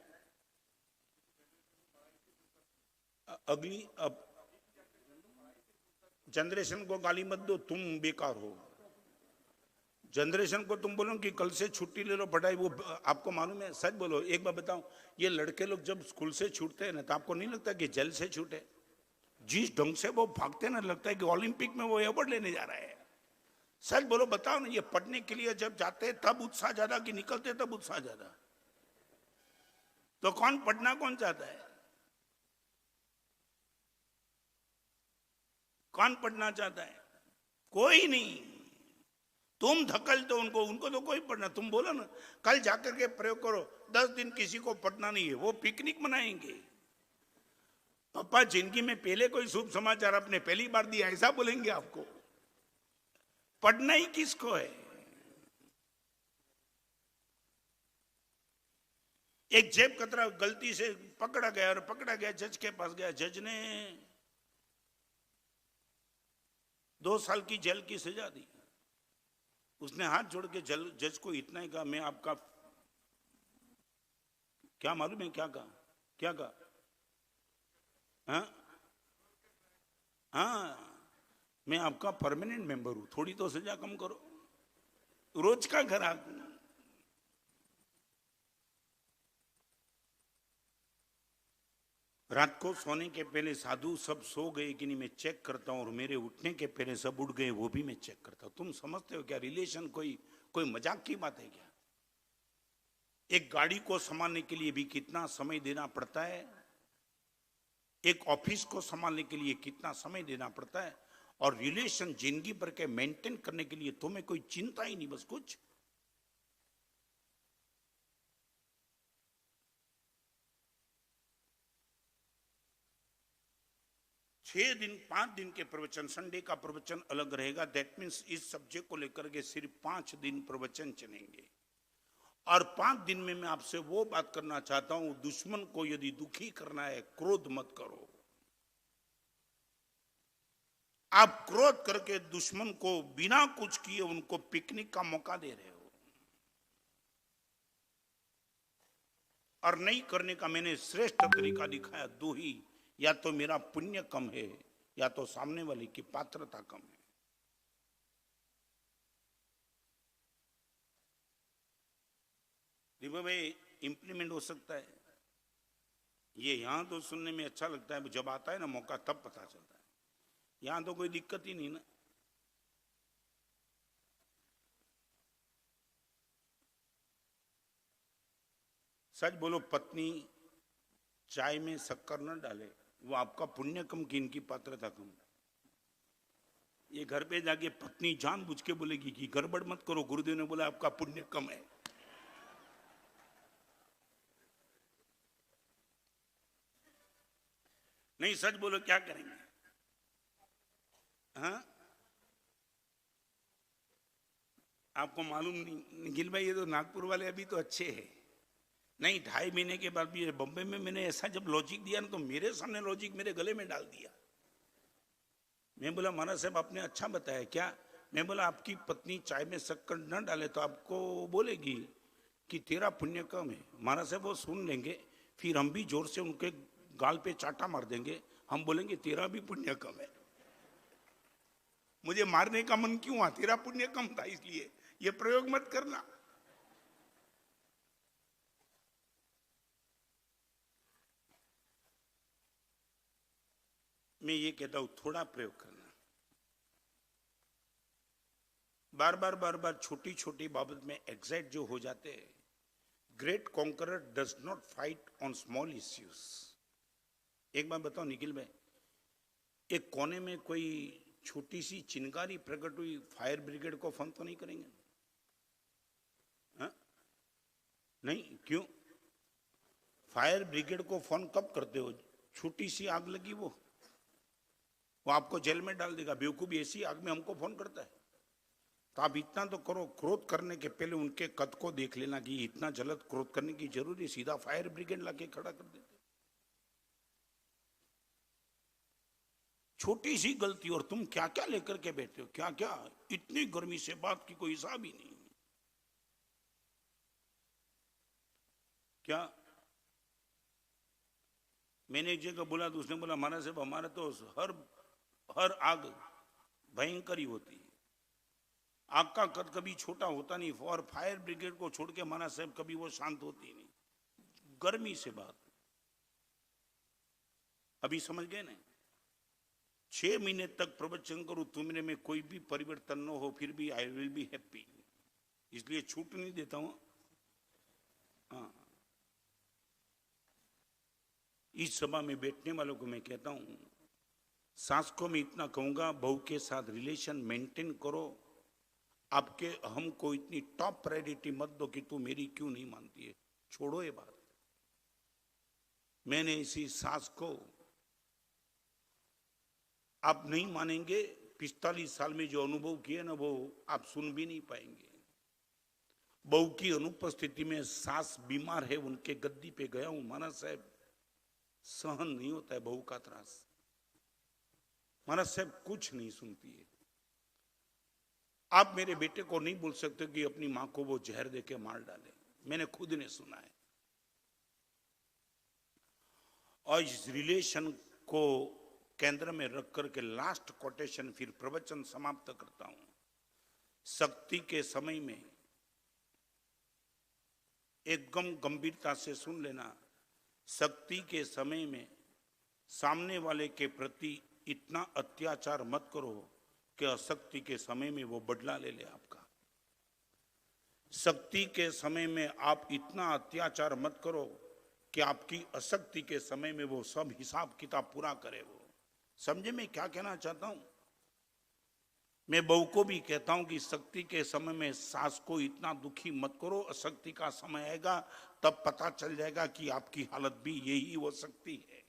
Speaker 1: अगली अब जनरेशन को गाली मत दो, तुम बेकार हो। जनरेशन को तुम बोलो कि कल से छुट्टी ले लो पढ़ाई, वो आपको मालूम है? सच बोलो, एक बार बताओ, ये लड़के लोग जब स्कूल से छूटते हैं ना तो आपको नहीं लगता कि जेल से छूटे? जिस ढंग से वो भागते हैं ना, लगता है कि ओलंपिक में वो अवार्ड लेने जा रहा है। सच बोलो, बताओ ना, ये पढ़ने के लिए जब जाते हैं तब उत्साह ज्यादा कि निकलते तब उत्साह ज्यादा? तो कौन पढ़ना कौन चाहता है? कौन पढ़ना चाहता है? कोई नहीं। तुम धकल दो उनको, उनको तो कोई पढ़ना। तुम बोलो ना कल जाकर के प्रयोग करो, 10 दिन किसी को पढ़ना नहीं है, वो पिकनिक मनाएंगे। पापा जिंदगी में पहले कोई शुभ समाचार आपने पहली बार दिया, ऐसा बोलेंगे आपको। पढ़ना ही किसको है? एक जेब कतरा गलती से पकड़ा गया और पकड़ा गया, जज के पास गया, जज ने 2 साल की जेल की सजा दी। उसने हाथ जोड़ के जज को इतना ही कहा, मैं आपका, क्या मालूम है क्या कहा? क्या कहा? हाँ हाँ, मैं आपका परमानेंट मेंबर हूं, थोड़ी तो सजा कम करो, रोज का ग्राहक। रात को सोने के पहले साधु सब सो गए कि नहीं मैं चेक करता हूं, और मेरे उठने के पहले सब उठ गए वो भी मैं चेक करता हूं। तुम समझते हो क्या रिलेशन कोई कोई मजाक की बात है क्या? एक गाड़ी को संभालने के लिए भी कितना समय देना पड़ता है, एक ऑफिस को संभालने के लिए कितना समय देना पड़ता है, और रिलेशन जिंदगी भर के मेंटेन करने के लिए तुम्हें कोई चिंता ही नहीं, बस कुछ। छह दिन 5 दिन के प्रवचन, संडे का प्रवचन अलग रहेगा। दैट मीन्स इस सब्जेक्ट को लेकर के सिर्फ 5 दिन प्रवचन चलेंगे। और 5 दिन में मैं आपसे वो बात करना चाहता हूं, दुश्मन को यदि दुखी करना है क्रोध मत करो। आप क्रोध करके दुश्मन को बिना कुछ किए उनको पिकनिक का मौका दे रहे हो। और नहीं करने का मैंने श्रेष्ठ तरीका दिखाया, दो ही, या तो मेरा पुण्य कम है या तो सामने वाले की पात्रता कम है। देखो भाई, इंप्लीमेंट हो सकता है ये, यहां तो सुनने में अच्छा लगता है, जब आता है ना मौका तब पता चलता है। यहां तो कोई दिक्कत ही नहीं ना। सच बोलो, पत्नी चाय में शक्कर न डाले, वो आपका पुण्य कम कि इनकी पात्रता कम? ये घर पे जाके पत्नी जानबूझ के बोलेगी कि गड़बड़ मत करो, गुरुदेव ने बोला आपका पुण्य कम है। नहीं, सच बोलो, क्या करेंगे? हाँ, आपको मालूम नहीं निखिल भाई, ये तो नागपुर वाले अभी तो अच्छे हैं। नहीं, 2.5 महीने के बाद भी बम्बई में मैंने ऐसा जब लॉजिक दिया ना, तो मेरे सामने लॉजिक मेरे गले में डाल दिया। मैं बोला महाराज साहब आपने अच्छा बताया क्या? मैं बोला आपकी पत्नी चाय में शक्कर न डाले तो आपको बोलेगी कि तेरा पुण्य कम है। महाराज साहब वो सुन लेंगे, फिर हम भी जोर से उनके गाल पे चाटा मार देंगे, हम बोलेंगे तेरा भी पुण्य कम है। मुझे मारने का मन क्यों हुआ? तेरा पुण्य कम था इसलिए। ये प्रयोग मत करना। मैं ये कहता हूं थोड़ा प्रयोग करना। बार बार छोटी छोटी बाबत में एग्जैक्ट जो हो जाते हैं। Great conqueror does not fight on small issues. एक बात बताओ निखिल भाई, एक कोने में कोई छोटी सी चिंगारी प्रकट हुई, फायर ब्रिगेड को फोन तो नहीं करेंगे? हा? नहीं, क्यों? फायर ब्रिगेड को फोन कब करते हो? छोटी सी आग लगी, वो आपको जेल में डाल देगा। बेवकूफ ऐसी आग में हमको फोन करता है। तो आप इतना तो करो, क्रोध करने के पहले उनके कद को देख लेना कि इतना जल्द क्रोध करने की जरूरी, सीधा फायर ब्रिगेड लाके खड़ा कर देते। छोटी सी गलती और तुम क्या क्या लेकर के बैठे हो, क्या क्या। इतनी गर्मी से बात की कोई हिसाब ही नहीं। क्या मैंने एक जगह बोला तो उसने बोला महाराज साहब हमारा तो हर आग भयंकर ही होती है, आग का कद कभी छोटा होता नहीं। और फायर ब्रिगेड को छोड़ के महाराज साहब कभी वो शांत होती नहीं, गर्मी से बात। अभी समझ गए ना? 6 महीने तक प्रवचन करूं तुमने में कोई भी परिवर्तन न हो, फिर भी आई विल बी हैप्पी, इसलिए छूट नहीं देता हूं। हाँ, इस सभा में बैठने वालों को मैं कहता हूं, शासकों में इतना कहूंगा, बहू के साथ रिलेशन मेंटेन करो। आपके हमको इतनी टॉप प्रायोरिटी मत दो कि तू मेरी क्यों नहीं मानती है, छोड़ो ये बात। मैंने इसी सास को, आप नहीं मानेंगे, 45 साल में जो अनुभव किए ना वो आप सुन भी नहीं पाएंगे। बहू की अनुपस्थिति में सास बीमार है, उनके गद्दी पे गया हूं, महाराज साहब सहन नहीं होता है बहू का त्रास। महाराज साहब कुछ नहीं सुनती है। आप मेरे बेटे को नहीं बोल सकते कि अपनी मां को वो जहर देके मार डाले, मैंने खुद ने सुना है। और इस रिलेशन को केंद्र में रख करके लास्ट कोटेशन फिर प्रवचन समाप्त करता हूं। शक्ति के समय में एकदम गंभीरता से सुन लेना, शक्ति के समय में सामने वाले के प्रति इतना अत्याचार मत करो कि अशक्ति के समय में वो बदला ले ले आपका। शक्ति के समय में आप इतना अत्याचार मत करो कि आपकी अशक्ति के समय में वो सब हिसाब किताब पूरा करे। वो समझे मैं क्या कहना चाहता हूं? मैं बहू को भी कहता हूं कि शक्ति के समय में सास को इतना दुखी मत करो, अशक्ति का समय आएगा तब पता चल जाएगा कि आपकी हालत भी यही वो शक्ति है।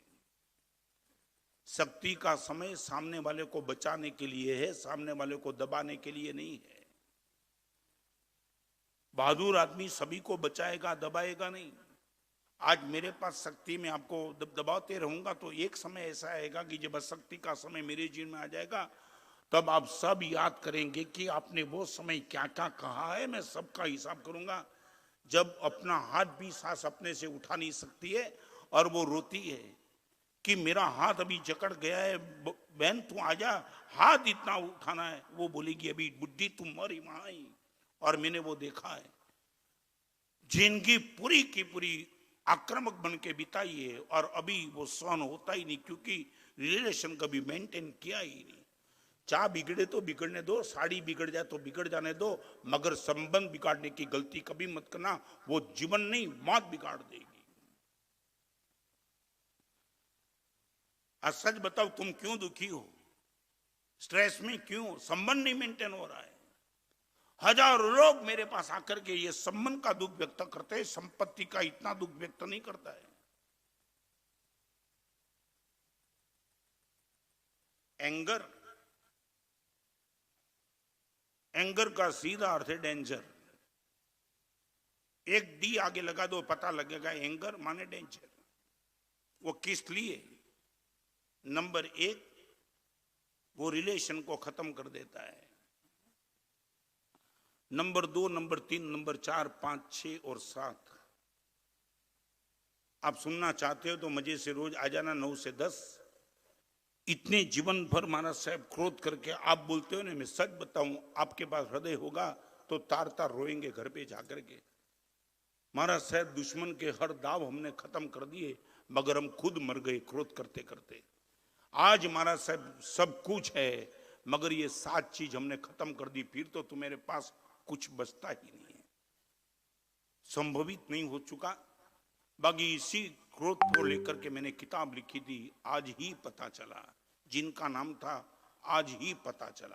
Speaker 1: शक्ति का समय सामने वाले को बचाने के लिए है, सामने वाले को दबाने के लिए नहीं है। बहादुर आदमी सभी को बचाएगा, दबाएगा नहीं। आज मेरे पास शक्ति में आपको दबाते रहूंगा तो एक समय ऐसा आएगा कि जब अशक्ति का समय मेरे जीवन में आ जाएगा तब आप सब याद करेंगे कि आपने वो समय क्या क्या कहा है। मैं सबका हिसाब करूंगा। जब अपना हाथ भी सास अपने से उठा नहीं सकती है और वो रोती है कि मेरा हाथ अभी जकड़ गया है, बहन तू आजा, हाथ इतना उठाना है। वो बोलेगी अभी बुद्धि तुम मरी माई। और मैंने वो देखा है, जिंदगी पूरी की पूरी आक्रामक बन के बिताई है और अभी वो सहन होता ही नहीं, क्योंकि रिलेशन कभी मेंटेन किया ही नहीं। चाह बिगड़े तो बिगड़ने दो, साड़ी बिगड़ जाए तो बिगड़ जाने दो, मगर संबंध बिगाड़ने की गलती कभी मत करना, वो जीवन नहीं मौत बिगाड़ देगी। आज सच बताओ तुम क्यों दुखी हो, स्ट्रेस में क्यों? संबंध नहीं मेंटेन हो रहा है। हजारों लोग मेरे पास आकर के ये संबंध का दुख व्यक्त करते हैं, संपत्ति का इतना दुख व्यक्त नहीं करता है। एंगर का सीधा अर्थ है डेंजर। एक डी आगे लगा दो पता लगेगा एंगर माने डेंजर। वो किस लिए? नंबर 1, वो रिलेशन को खत्म कर देता है। नंबर 2, नंबर 3, नंबर 4, 5, 6 और 7। आप सुनना चाहते हो तो मजे से रोज आ जाना 9 से 10। इतने जीवन भर महाराज साहब क्रोध करके आप बोलते हो ना, मैं सच बताऊं, आपके पास हृदय होगा तो तार तार रोएंगे घर पे जाकर के। महाराज साहब दुश्मन के हर दाव हमने खत्म कर दिए, मगर हम खुद मर गए क्रोध करते करते। आज महाराज साहब सब कुछ है, मगर ये 7 चीज हमने खत्म कर दी, फिर तो तुम्हारे पास कुछ बचता ही नहीं है, संभवित नहीं हो चुका। बाकी इसी क्रोध को लेकर के मैंने किताब लिखी थी, आज ही पता चला, जिनका नाम था आज ही पता चला।